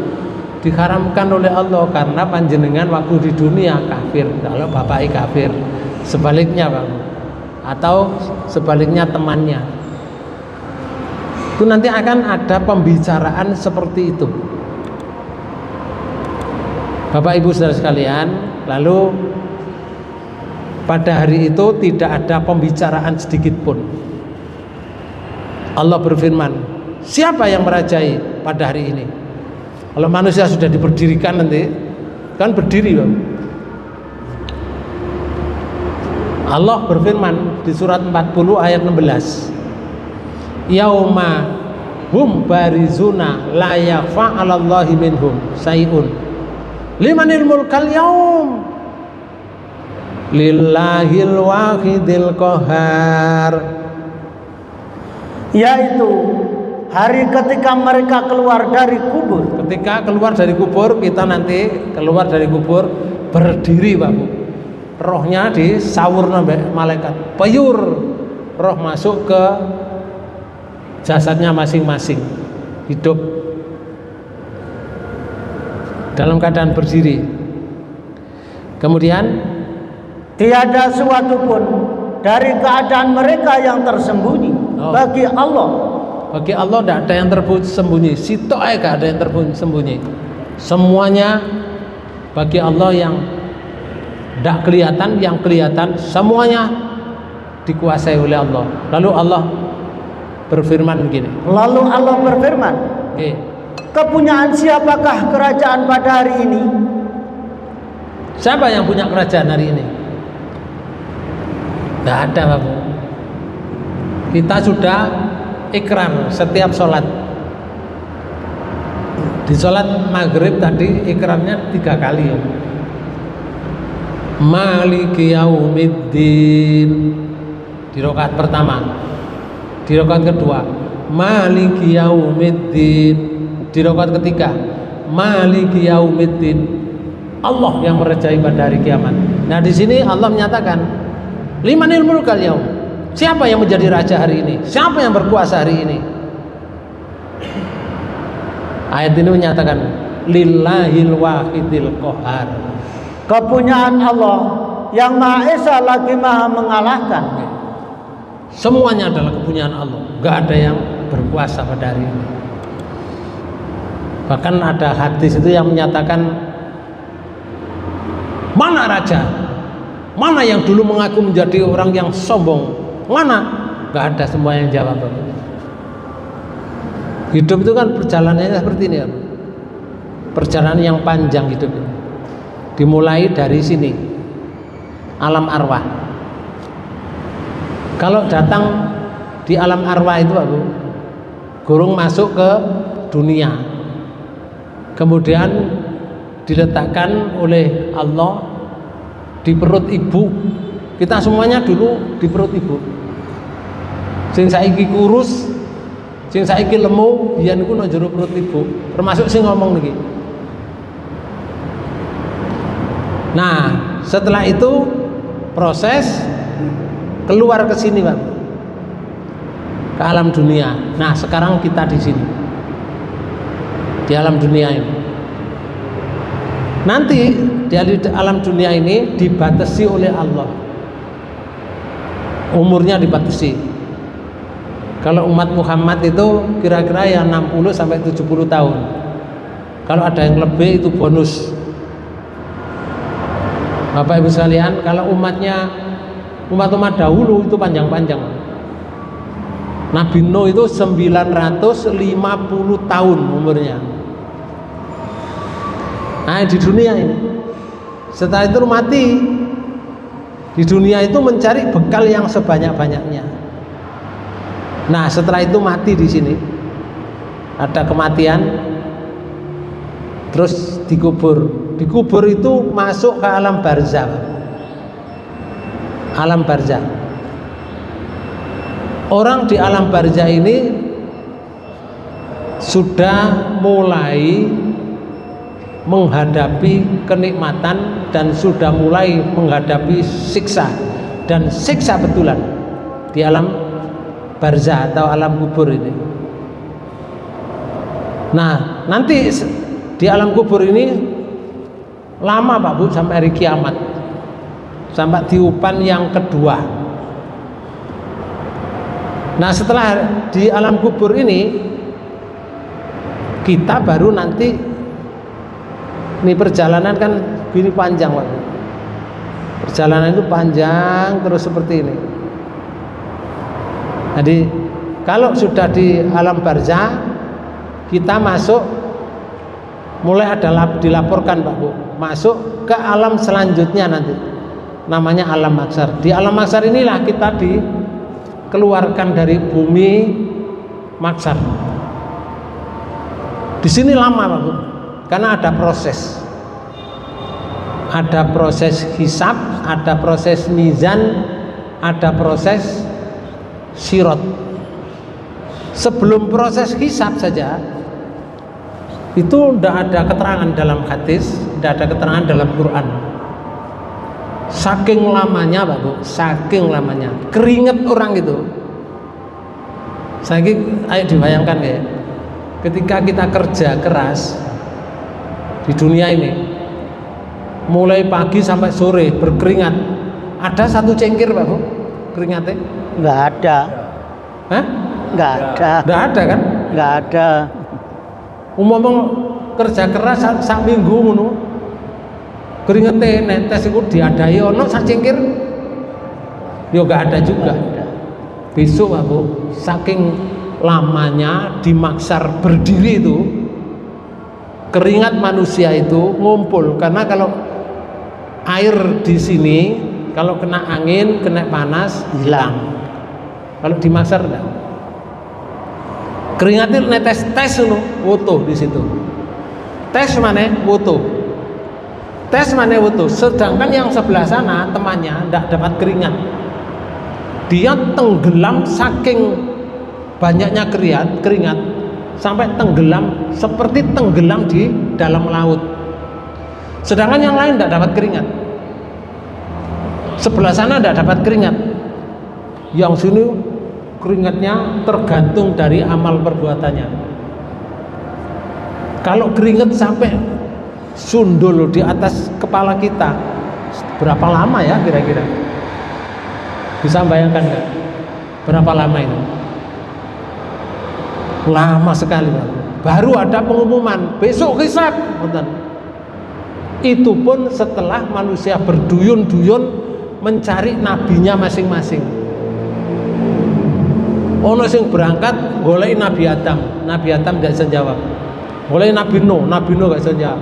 diharamkan oleh Allah karena panjenengan waktu di dunia kafir. Kalau bapak kafir, sebaliknya Bang, atau sebaliknya temannya, itu nanti akan ada pembicaraan seperti itu. Bapak Ibu saudara sekalian, lalu pada hari itu tidak ada pembicaraan sedikit pun. Allah berfirman, siapa yang merajai pada hari ini? Kalau manusia sudah diberdirikan nanti kan berdiri, Bang. Allah berfirman di surat 40 ayat 16, yauma hum barizuna la yakhfa 'alallahi minhum sayun limanil mulkal yaum lillahil wahidil qahar. Yaitu hari ketika mereka keluar dari kubur. Ketika keluar dari kubur, kita nanti keluar dari kubur berdiri, Bapak. Rohnya disawur sampai malaikat, peyur roh masuk ke jasadnya masing-masing, hidup dalam keadaan berdiri. Kemudian tiada suatu pun dari keadaan mereka yang tersembunyi bagi Allah. Bagi Allah tidak ada yang tersembunyi. Sitok aja ada yang tersembunyi. Semuanya bagi Allah yang tidak kelihatan, yang kelihatan semuanya dikuasai oleh Allah. Lalu Allah berfirman begini. Lalu Allah berfirman, kepunyaan siapakah kerajaan pada hari ini? Siapa yang punya kerajaan hari ini? Tidak ada, Bapak. Kita sudah ikrar setiap sholat. Di sholat maghrib tadi ikrarnya 3 kali ya. Maliki yaumiddin di rakaat pertama, di rakaat kedua Maliki yaumiddin, di rakaat ketiga Maliki yaumiddin, Allah yang merajai pada hari kiamat. Nah di sini Allah menyatakan limanil mulkal yaum, siapa yang menjadi raja hari ini, siapa yang berkuasa hari ini. Ayat ini menyatakan lillahil wahidil qahar, kepunyaan Allah yang Maha Esa lagi Maha mengalahkan. Semuanya adalah kepunyaan Allah, gak ada yang berkuasa pada hari ini. Bahkan ada hadis itu yang menyatakan, mana raja, mana yang dulu mengaku menjadi orang yang sombong, mana? Gak ada, semua yang jawab. Hidup itu kan perjalanannya seperti ini ya. Perjalanan yang panjang hidup ini. Dimulai dari sini, alam arwah. Kalau datang di alam arwah itu Pak Bu, gurung masuk ke dunia, kemudian diletakkan oleh Allah di perut ibu. Kita semuanya dulu di perut ibu. Sing saiki kurus, sing saiki lemu, biyen niku nang jero perut ibu, termasuk sing ngomong niki. Nah, setelah itu proses keluar ke sini, Pak. Ke alam dunia. Nah, sekarang kita di sini. di alam dunia ini. Nanti di alam dunia ini dibatasi oleh Allah, umurnya dibatasi. Kalau umat Muhammad itu kira-kira ya 60 sampai 70 tahun. Kalau ada yang lebih itu bonus. Bapak Ibu sekalian, kalau umat dahulu itu panjang-panjang. Nabi Nuh itu 950 tahun umurnya. Nah, di dunia ini setelah itu mati. Di dunia itu mencari bekal yang sebanyak-banyaknya. Nah, setelah itu mati di sini. Ada kematian, terus dikubur. Dikubur itu masuk ke alam barzah. Alam barzah. Orang di alam barzah ini sudah mulai menghadapi kenikmatan dan sudah mulai menghadapi siksa, dan siksa betulan di alam barzah atau alam kubur ini. Nah, nanti di alam kubur ini lama Pak Bu, sampai hari kiamat, sampai tiupan yang kedua. Nah, setelah di alam kubur ini kita baru nanti, ini perjalanan kan gini panjang Pak. Perjalanan itu panjang terus seperti ini. Jadi kalau sudah di alam barzah, kita masuk, mulai ada dilaporkan Pak Bu, masuk ke alam selanjutnya nanti, namanya alam mahsyar. Di alam mahsyar inilah kita dikeluarkan dari bumi mahsyar. Di sini lama Pak Bu, karena ada proses hisab, ada proses mizan, ada proses sirat. Sebelum proses hisab saja itu tidak ada keterangan dalam hadis, tidak ada keterangan dalam Quran. Saking lamanya Pak Bu, saking lamanya, keringet orang itu. Ayo dibayangkan ya, ketika kita kerja keras di dunia ini, mulai pagi sampai sore berkeringat, ada satu cengkir Pak Bu keringatnya? Nggak ada. Hah? Nggak ada. Nggak ada kan? Nggak ada. Umum kerja keras sak minggu ngono, keringetnya netes itu diadai ono sak cengkir, yo nggak ada juga. Besok Pak Bu, saking lamanya di mahsyar berdiri itu, keringat manusia itu ngumpul. Karena kalau air di sini, kalau kena angin, kena panas, hilang. Kalau di mahsyar enggak. Keringatnya netes tes loh, woto di situ. Tes mana? Woto. Tes mana? Woto. Sedangkan yang sebelah sana temannya enggak dapat keringat. Dia tenggelam saking banyaknya keringat sampai tenggelam, seperti tenggelam di dalam laut. Sedangkan yang lain tidak dapat keringat. Sebelah sana tidak dapat keringat. Yang sini keringatnya tergantung dari amal perbuatannya. Kalau keringat sampai sundul di atas kepala kita, berapa lama ya kira-kira? Bisa bayangkan nggak? Berapa lama ini? Lama sekali Pak. Baru ada pengumuman besok hisab. Itu pun setelah manusia berduyun-duyun mencari nabinya masing-masing. Ono sing berangkat golek Nabi Adam tidak bisa jawab. Golek Nabi Nuh gak bisa jawab.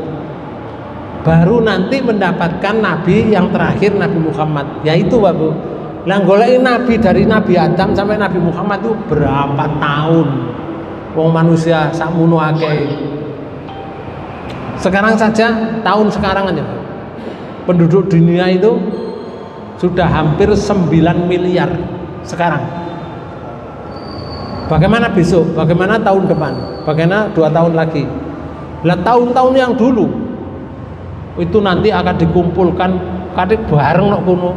Baru nanti mendapatkan nabi yang terakhir, Nabi Muhammad. Yaitu Pak Bu. Lah golek nabi dari Nabi Adam sampai Nabi Muhammad itu berapa tahun? Wong manusia sakmono akeh. Sekarang saja, tahun sekarang aja penduduk dunia itu sudah hampir 9 miliar sekarang. Bagaimana besok? Bagaimana tahun depan? Bagaimana 2 tahun lagi? Lah tahun-tahun yang dulu itu nanti akan dikumpulkan kadek bareng nok kono.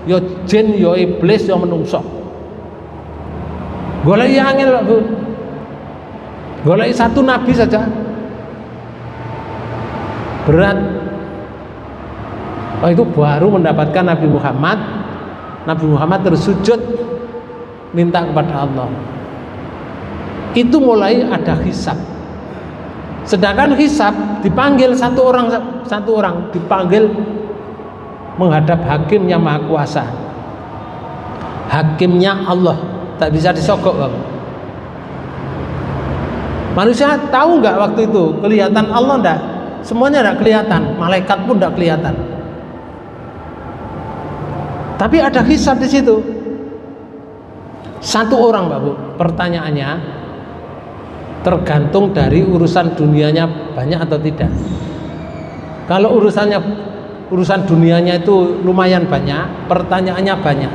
Ya jin, ya iblis, ya menungso. Golek angel Pak Bu. Golek satu nabi saja berat. Oh, itu baru mendapatkan Nabi Muhammad. Nabi Muhammad terus sujud minta kepada Allah. Itu mulai ada hisab. Sedangkan hisab dipanggil satu orang dipanggil menghadap hakim yang maha kuasa. Hakimnya Allah, tak bisa disogok, Bang. Manusia tahu nggak waktu itu kelihatan Allah enggak? Semuanya enggak kelihatan, malaikat pun enggak kelihatan. Tapi ada hisab di situ. Satu orang, Pak Bu. Pertanyaannya tergantung dari urusan dunianya banyak atau tidak. Kalau urusan dunianya itu lumayan banyak, pertanyaannya banyak.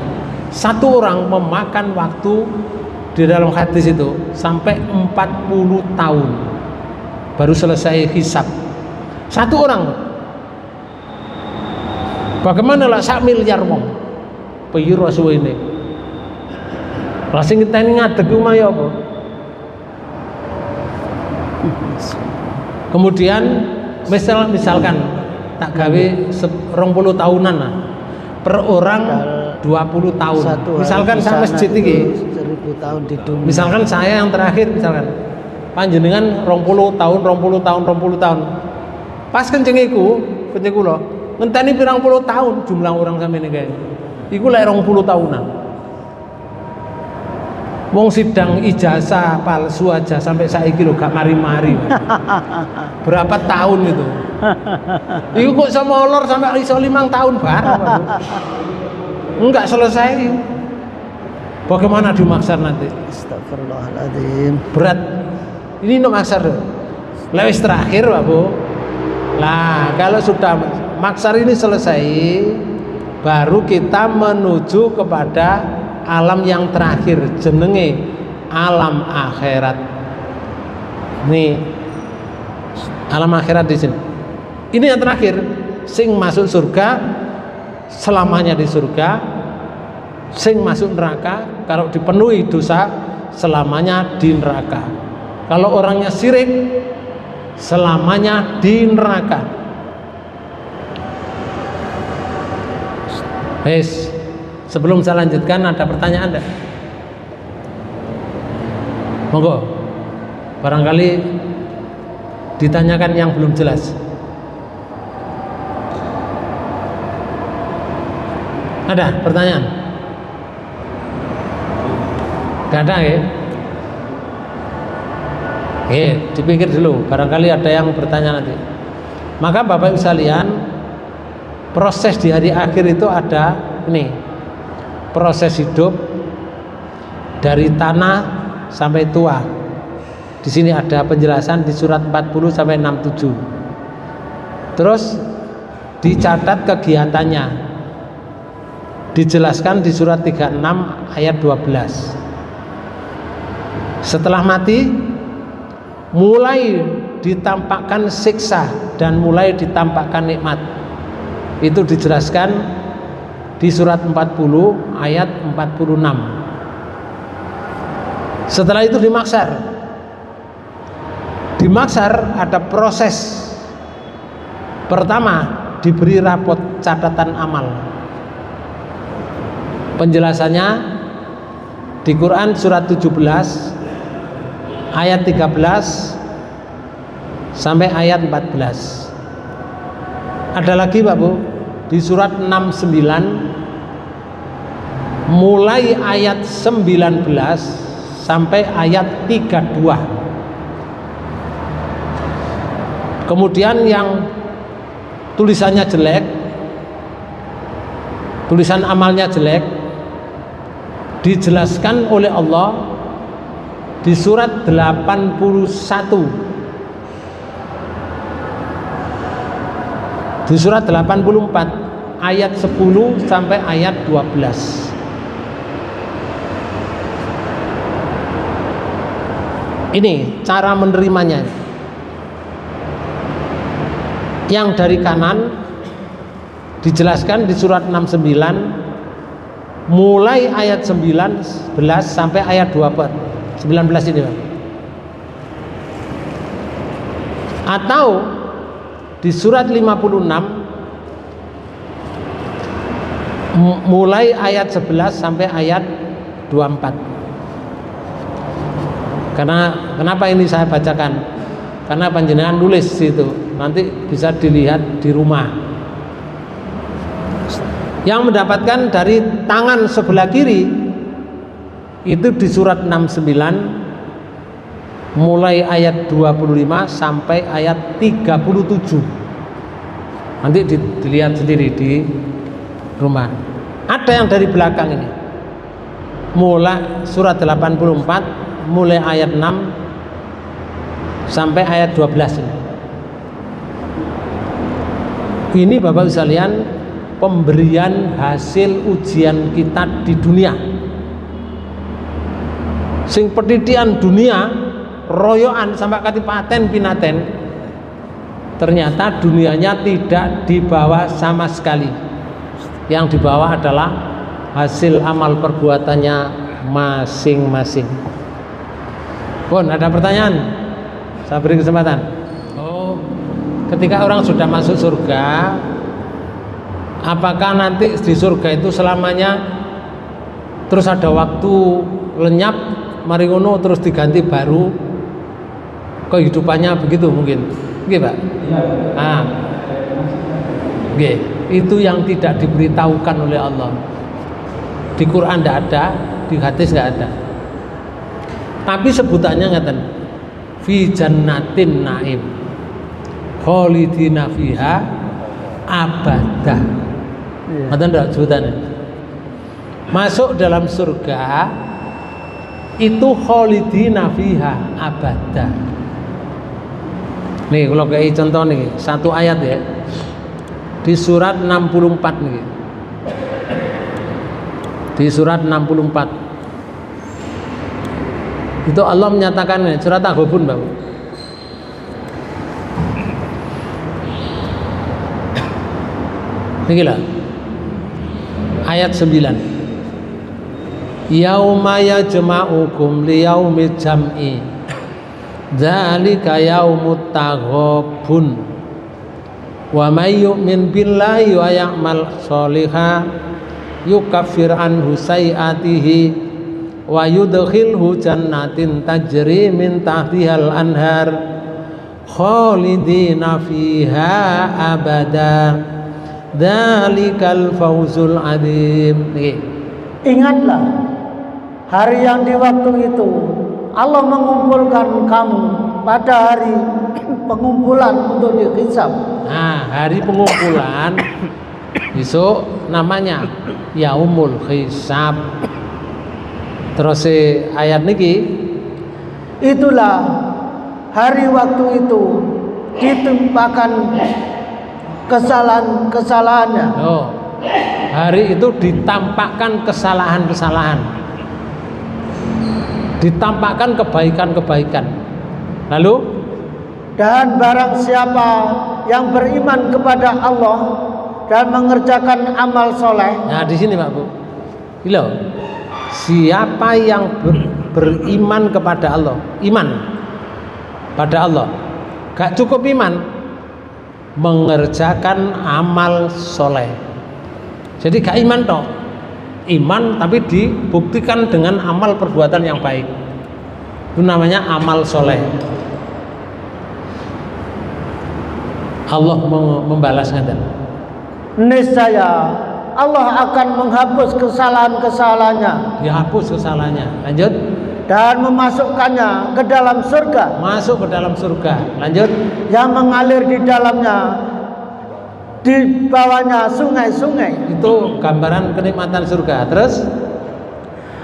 Satu orang memakan waktu di dalam hadis itu sampai 40 tahun baru selesai hisab. Satu orang. Bagaimana lah 1 miliar wong? Piro suwene. Lah sing ngenteni ngadeg omah ya apa? Kemudian misalkan tak gawe 20 tahunan lah. Per orang 20 tahun. Misalkan sak masjid iki 1000 tahun di dunia. Misalkan saya yang terakhir misalkan panjenengan 20 tahun. Pas kenceng kula ngenteni pirang puluh tahun jumlah orang sampeyan iki. Iku lek 20 tahunan. Wong sidang ijazah palsu aja sampai saiki lho gak mari-mari. Berapa tahun itu? Iku kok sama molor sampai iso 5 tahun bareng. Enggak selesai. Bagaimana di maksar nanti? Astagfirullahaladzim. Berat. Ini no maksar. Lewis terakhir, Pak Bu. Lah, kalau sudah maksar ini selesai, baru kita menuju kepada alam yang terakhir, jenenge alam akhirat. Nih, alam akhirat di sini. Ini yang terakhir, sing masuk surga selamanya di surga, sing masuk neraka kalau dipenuhi dosa selamanya di neraka. Kalau orangnya syirik selamanya di neraka. Wes, sebelum saya lanjutkan ada pertanyaan enggak? Monggo. Barangkali ditanyakan yang belum jelas. Ada pertanyaan? Gak ada ya? Dipikir dulu, barangkali ada yang bertanya nanti. Maka Bapak Ibu sekalian, proses di hari akhir itu ada ini, proses hidup dari tanah sampai tua. Di sini ada penjelasan di surat 40 sampai 67. Terus dicatat kegiatannya, dijelaskan di surat 36 ayat 12. Setelah mati mulai ditampakkan siksa dan mulai ditampakkan nikmat. Itu dijelaskan di surat 40 ayat 46. Setelah itu di mahsyar. Di mahsyar ada proses. Pertama, diberi rapot catatan amal. Penjelasannya di Quran surat 17 ayat 13 sampai ayat 14. Ada lagi Pak Bu di surat 69 mulai ayat 19 sampai ayat 32. Kemudian yang tulisannya jelek, tulisan amalnya jelek, dijelaskan oleh Allah di surat 81. Di surat 84 ayat 10 sampai ayat 12. Ini cara menerimanya. Yang dari kanan dijelaskan di surat 69 mulai ayat 19 sampai ayat 19 ini Pak. Atau di surat 56 mulai ayat 11 sampai ayat 24. Kenapa ini saya bacakan? Karena panjenengan nulis situ, nanti bisa dilihat di rumah. Yang mendapatkan dari tangan sebelah kiri itu di surat 69 mulai ayat 25 sampai ayat 37. Nanti dilihat sendiri di rumah. Ada yang dari belakang ini, mulai surat 84 mulai ayat 6 sampai ayat 12 ini. Ini Bapak sekalian pemberian hasil ujian kita di dunia. Sing petidian dunia royoan sampai katipaten pinaten, ternyata dunianya tidak dibawa sama sekali. Yang dibawa adalah hasil amal perbuatannya masing-masing. Pun ada pertanyaan, saya beri kesempatan. Ketika orang sudah masuk surga, apakah nanti di surga itu selamanya terus ada waktu lenyap mari ngono terus diganti baru kehidupannya begitu mungkin? Nggih, Pak? Ah. Nggih. Itu yang tidak diberitahukan oleh Allah. Di Quran tidak ada, di hadis tidak ada. Tapi sebutannya ngaten, fi jannatin naim khalidina fiha abadah. Ngaten ndak sebutannya? Masuk dalam surga itu khalidina fiha abadah. Nih kalau kayak contoh nih, satu ayat ya. Di surat 64 nih. Di surat 64. Itu Allah menyatakan nih, surat At-Taghabun, Bang. Ini lah. Ayat 9. Yauma yajma'ukum liyaumil jam'i. Dzalika yaumut taghabun. Wa may yu'min billahi wa ya'mal sholihan yukaffir anhu sayi'atihi wa yudkhilhu jannatin tajri min tahtihal anhar khalidina fiha abada dzalikal fawzul adzim. Ingatlah hari yang di waktu itu Allah mengumpulkan kamu pada hari pengumpulan untuk dihisab. Nah, hari pengumpulan besok namanya Yaumul Hisab. Terus ayat niki, itulah hari waktu itu ditimpakan kesalahan-kesalahannya. Oh, hari itu ditampakkan kesalahan-kesalahan, ditampakkan kebaikan-kebaikan. Lalu dan barang siapa yang beriman kepada Allah dan mengerjakan amal soleh. Nah di sini Pak Bu, loh, siapa yang beriman kepada Allah, iman pada Allah, gak cukup iman, mengerjakan amal soleh. Jadi gak iman toh, iman tapi dibuktikan dengan amal perbuatan yang baik. Itu namanya amal soleh. Allah membalasnya. Niscaya Allah akan menghapus kesalahan-kesalahannya. Dihapus kesalahannya. Lanjut. Dan memasukkannya ke dalam surga. Masuk ke dalam surga. Lanjut. Yang mengalir di dalamnya, di bawahnya sungai-sungai. Itu gambaran kenikmatan surga. Terus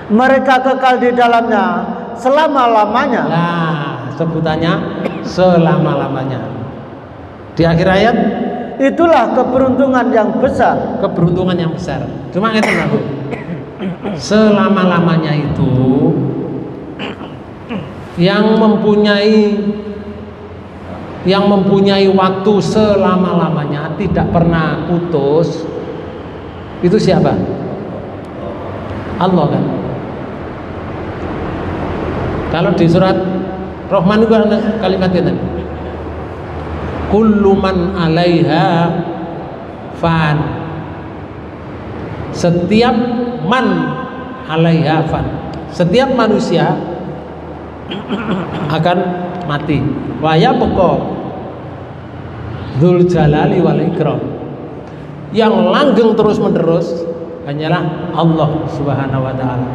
mereka kekal di dalamnya selama-lamanya. Nah, sebutannya selama-lamanya. Di akhir ayat, itulah keberuntungan yang besar. Keberuntungan yang besar. Cuma ngeten aku. Selama-lamanya itu yang mempunyai waktu selama-lamanya, tidak pernah putus. Itu siapa? Allah kan. Kalau di surat Rahman itu ada kalimat ini, kullu man 'alaiha fan. Setiap man 'alaiha fan. Setiap manusia akan mati. Wa yabqa dzul jalali wal ikram. Yang langgeng terus-menerus hanyalah Allah Subhanahu wa taala.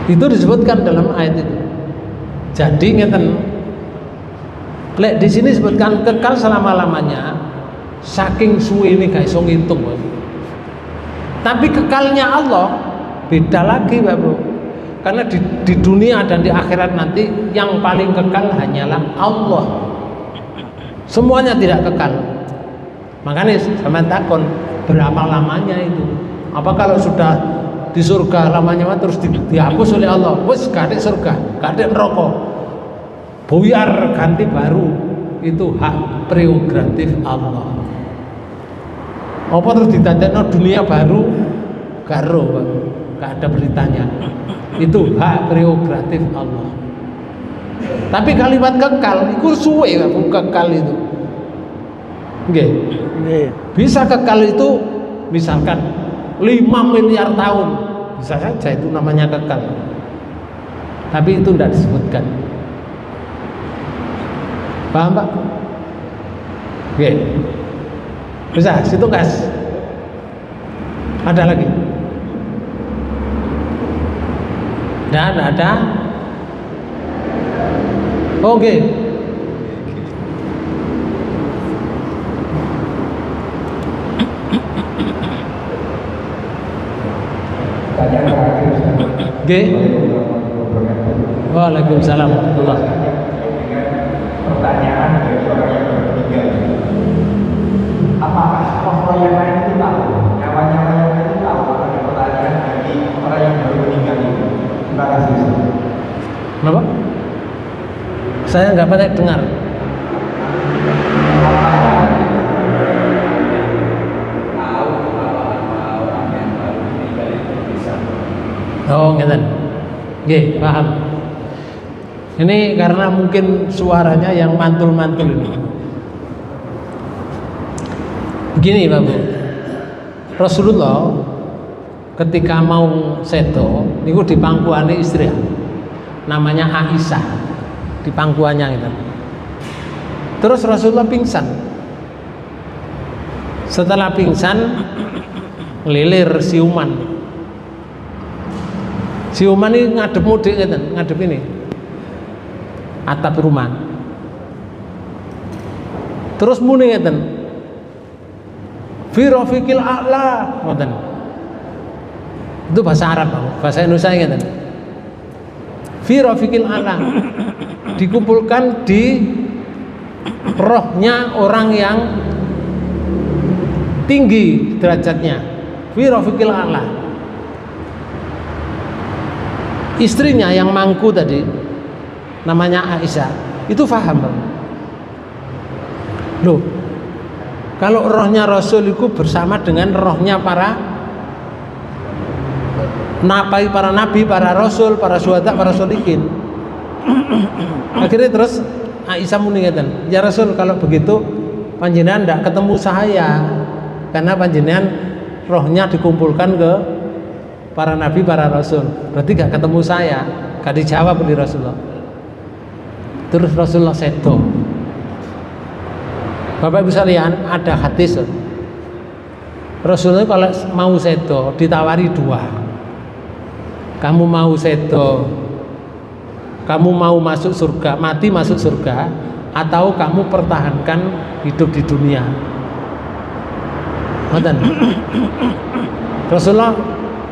Itu disebutkan dalam ayat itu. Jadi ngeten, lek di sini disebutkan kekal selama-lamanya, saking suwe ini gak iso ngitung. Tapi kekalnya Allah beda lagi, Pak Bro. Karena di dunia dan di akhirat nanti yang paling kekal hanyalah Allah. Semuanya tidak kekal. Makanya sama takon, berapa lamanya itu? Apa kalau sudah di surga lamanya terus dihapus oleh Allah? Wes gak ada surga, gak ada neraka. Buyar ganti baru. Itu hak prerogatif Allah. Apa terus didadekno dunia baru? Gak ero, gak ada beritanya. Itu hak prerogatif Allah. Tapi kalimat kekal itu suwe, kekal itu. Nggih. Bisa kekal itu misalkan 5 miliar tahun, bisa saja itu namanya kekal. Tapi itu tidak disebutkan. Paham Pak? Oke. Bisa, situ gas. Ada lagi? Dan ada. Oke. Oke. Waalaikumsalam warahmatullahi wabarakatuh. Pertanyaan dari orang yang bertiga. Apakah orang yang lain itu tahu? Nyawa-nyawa yang lain itu tahu? Ada pertanyaan dari orang yang baru meninggal itu. Terima kasih. Kenapa? Saya nggak pernah dengar. Oh, ngeten. Nggih, paham. Ini karena mungkin suaranya yang mantul-mantul ini. Begini, Pak Bu. Rasulullah ketika mau sedo niku di pangkuane istri. Namanya Aisyah. Di pangkuannya gitu. Terus Rasulullah pingsan. Setelah pingsan ngelilir siuman. Siuman ini ngadep mudik gitu, ngadep ini atap rumah. Terus muni ngeten. Fi rafiqil a'la ngoten. Itu bahasa Arab, bahasa Indonesia ngeten. Fi rafiqil a'la. Dikumpulkan di rohnya orang yang tinggi derajatnya. Fi rafiqil a'la. Istrinya yang mangku tadi namanya Aisyah itu paham Bang. Loh, kalau rohnya Rasul itu bersama dengan rohnya para nabi, para rasul, para syuhada, para sholihin. Akhirnya terus Aisyah muni ngeten, "Ya Rasul, kalau begitu panjenengan ndak ketemu saya karena panjenengan rohnya dikumpulkan ke para nabi, para rasul. Berarti gak ketemu saya." Gak dijawab oleh Rasulullah. Terus Rasulullah sedo. Bapak Ibu sekalian, ada hadis Rasulullah kalau mau sedo ditawari 2. Kamu mau sedo, kamu mau masuk surga, mati masuk surga, atau kamu pertahankan hidup di dunia. Ngoten.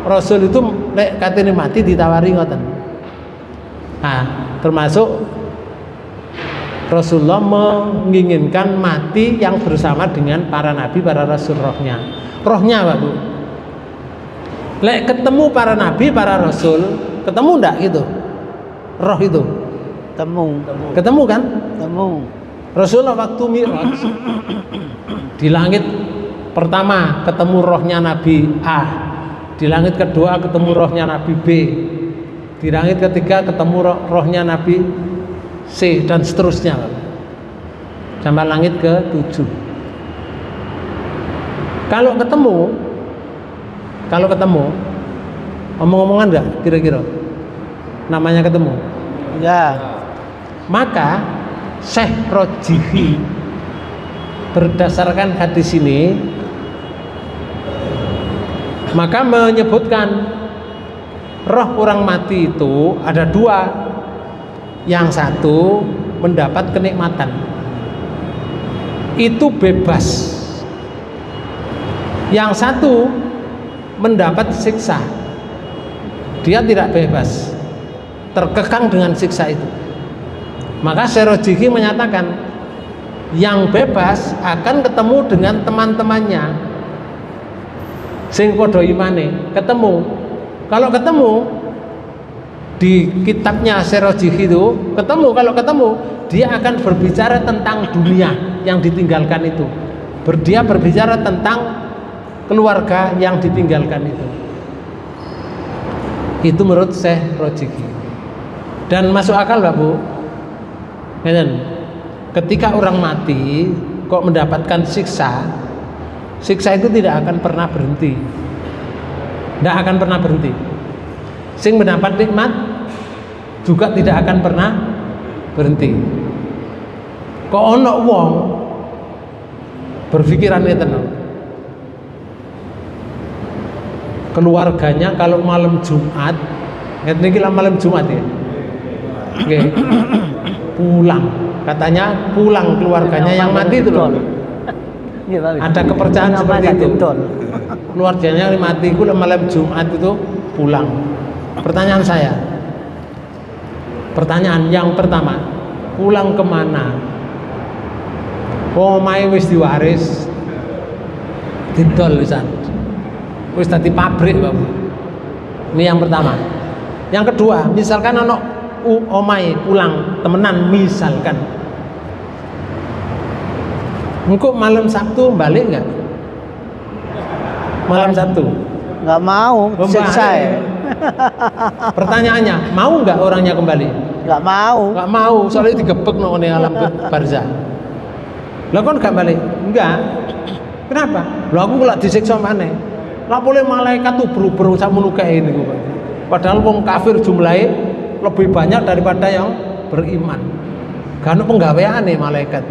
Rasul itu lek katene mati ditawari ngoten. Nah, termasuk Rasulullah menginginkan mati yang bersama dengan para nabi, para rasul rohnya. Rohnya Pak Bu. Lek ketemu para nabi, para rasul, ketemu ndak gitu? Roh itu. Ketemu kan? Ketemu. Rasulullah waktu Mi'raj di langit pertama ketemu rohnya Nabi A. Di langit kedua ketemu rohnya Nabi B. Di langit ketiga ketemu rohnya Nabi C dan seterusnya. sampai langit ke-7. Kalau ketemu omong-omongan enggak kira-kira namanya ketemu Ya. maka Syekh Rojihi berdasarkan hadis ini maka menyebutkan roh orang mati itu ada dua. Yang satu mendapat kenikmatan, itu bebas. Yang satu mendapat siksa, dia tidak bebas, terkekang dengan siksa itu. Maka Syekh Rojihi menyatakan yang bebas akan ketemu dengan teman-temannya sing padha imane, ketemu. Kalau ketemu di kitabnya Syekh Rojihi itu kalau ketemu dia akan berbicara tentang dunia yang ditinggalkan itu. Dia berbicara tentang keluarga yang ditinggalkan itu. Itu menurut Syekh Rojihi. Dan masuk akal Pak Bu? Ketika orang mati kok mendapatkan siksa itu tidak akan pernah berhenti. Tidak akan pernah berhenti. Sing mendapat nikmat juga tidak akan pernah berhenti. Kok ono wong berpikiran tenang, keluarganya kalau malam Jumat, niki malam Jumat ya, okay, pulang, katanya pulang keluarganya yang mati itu loh. Ada kepercayaan seperti itu. Keluarganya yang mati itu malam Jumat itu pulang. Pertanyaan yang pertama, pulang kemana? Omahe wis diwaris, didol wisan, wis dadi pabrik Bapak. Ini yang pertama. Yang kedua, misalkan anak omahe pulang temenan, misalkan engkau malam Sabtu balik nggak? Malam Sabtu Nggak mau, siksa ya. Pertanyaannya, mau nggak orangnya kembali? Nggak mau. Nggak mau, soalnya digebek nang alam barzah. Lah kon gak balik? Enggak. Kenapa? Lah aku lak disiksa maneh. Lah boleh malaikat tuh beru-beru sakmono kae niku. Padahal wong kafir jumlahnya lebih banyak daripada yang beriman. Karena penggaweane malaikat.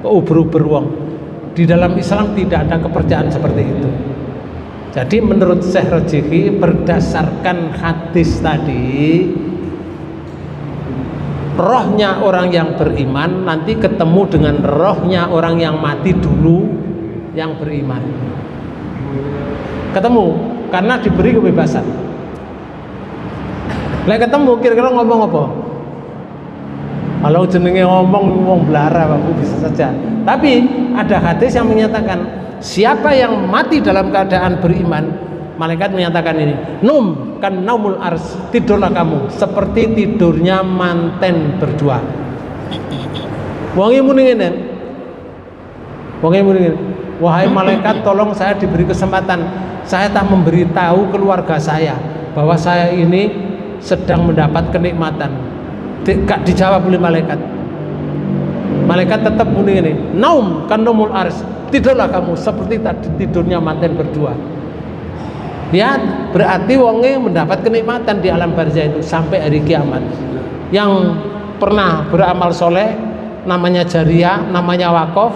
Kok ubur-ubur wong. Di dalam Islam tidak ada kepercayaan seperti itu. Jadi menurut Syekh Rojihi berdasarkan hadis tadi, rohnya orang yang beriman nanti ketemu dengan rohnya orang yang mati dulu yang beriman. Ketemu karena diberi kebebasan. Lah ketemu kira-kira ngomong apa? Kalau jenenge ngomong belara Bapak bisa saja. Tapi ada hadis yang menyatakan siapa yang mati dalam keadaan beriman, malaikat menyatakan ini, num kan naumul ars, tidurlah kamu seperti tidurnya manten berdua. Wonge muni ngene. Wahai malaikat, tolong saya diberi kesempatan. Saya tak memberitahu keluarga saya bahwa saya ini sedang mendapat kenikmatan. Gak dijawab oleh malaikat. Malaikat tetap muni ngene, naum kan naumul ars, tidurlah kamu seperti tidurnya manten berdua. Ya, berarti wonge mendapat kenikmatan di alam barzah itu sampai hari kiamat. Yang pernah beramal soleh, namanya jariah, namanya wakaf,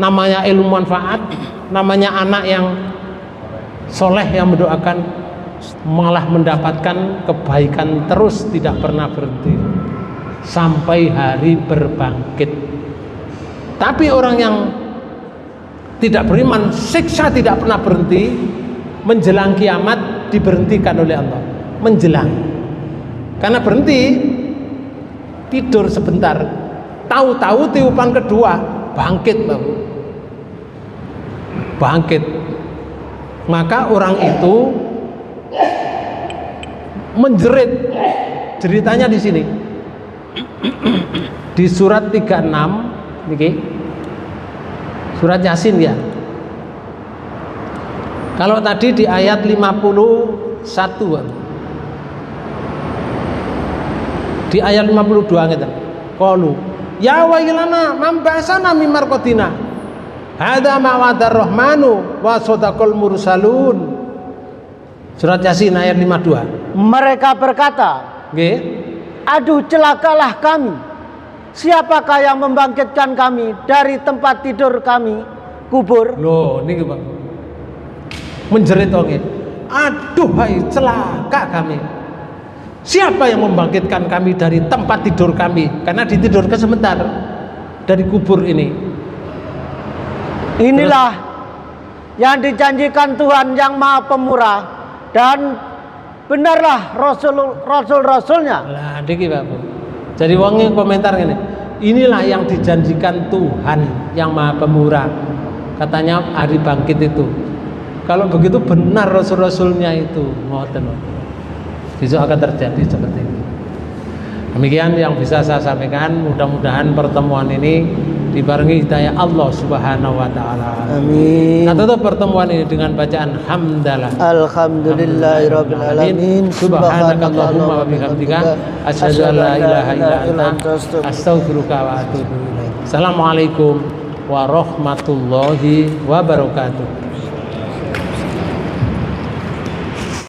namanya ilmu manfaat, namanya anak yang soleh yang mendoakan, malah mendapatkan kebaikan terus tidak pernah berhenti sampai hari berbangkit. Tapi orang yang tidak beriman, siksa tidak pernah berhenti, menjelang kiamat diberhentikan oleh Allah, menjelang. Karena berhenti tidur sebentar, tahu-tahu tiupan kedua bangkit Bapak. Bangkit. Maka orang itu menjerit. Ceritanya di sini. Di surat 36 niki. Surat Yasin ya. Kalau tadi di ayat 51, di ayat 52 ngeten. Qalu Ya wailana mambasana min marqatina. Hadza ma wa'adar rahmanu wa sadaqal mursalun. Surat Yasin ayat 52. Mereka berkata, Nggih. aduh celakalah kami. Siapakah yang membangkitkan kami dari tempat tidur kami, kubur? Loh, niki Pak. Menjerit wong aduh hai celaka kami. Siapa yang membangkitkan kami dari tempat tidur kami? Karena ditidurkan sebentar dari kubur ini. Inilah yang dijanjikan Tuhan yang Maha Pemurah, dan benarlah rasul-rasulnya. Lah niki Pak. Jadi wong komentar gini, inilah yang dijanjikan Tuhan yang Maha Pemurah. Katanya hari bangkit itu. Kalau begitu benar rasul-rasulnya itu, ngoten. Besok akan terjadi seperti itu. Demikian yang bisa saya sampaikan. Mudah-mudahan pertemuan ini dibarengi hidayah Allah Subhanahu wa taala. Amin. Kita tutup pertemuan ini dengan bacaan hamdalah. Alhamdulillahirabbil alamin. Subhanakallahumma wa bihamdika asyhadu an la ilaha illa anta astaghfiruka wa atubu ilaik. Assalamualaikum warahmatullahi wabarakatuh.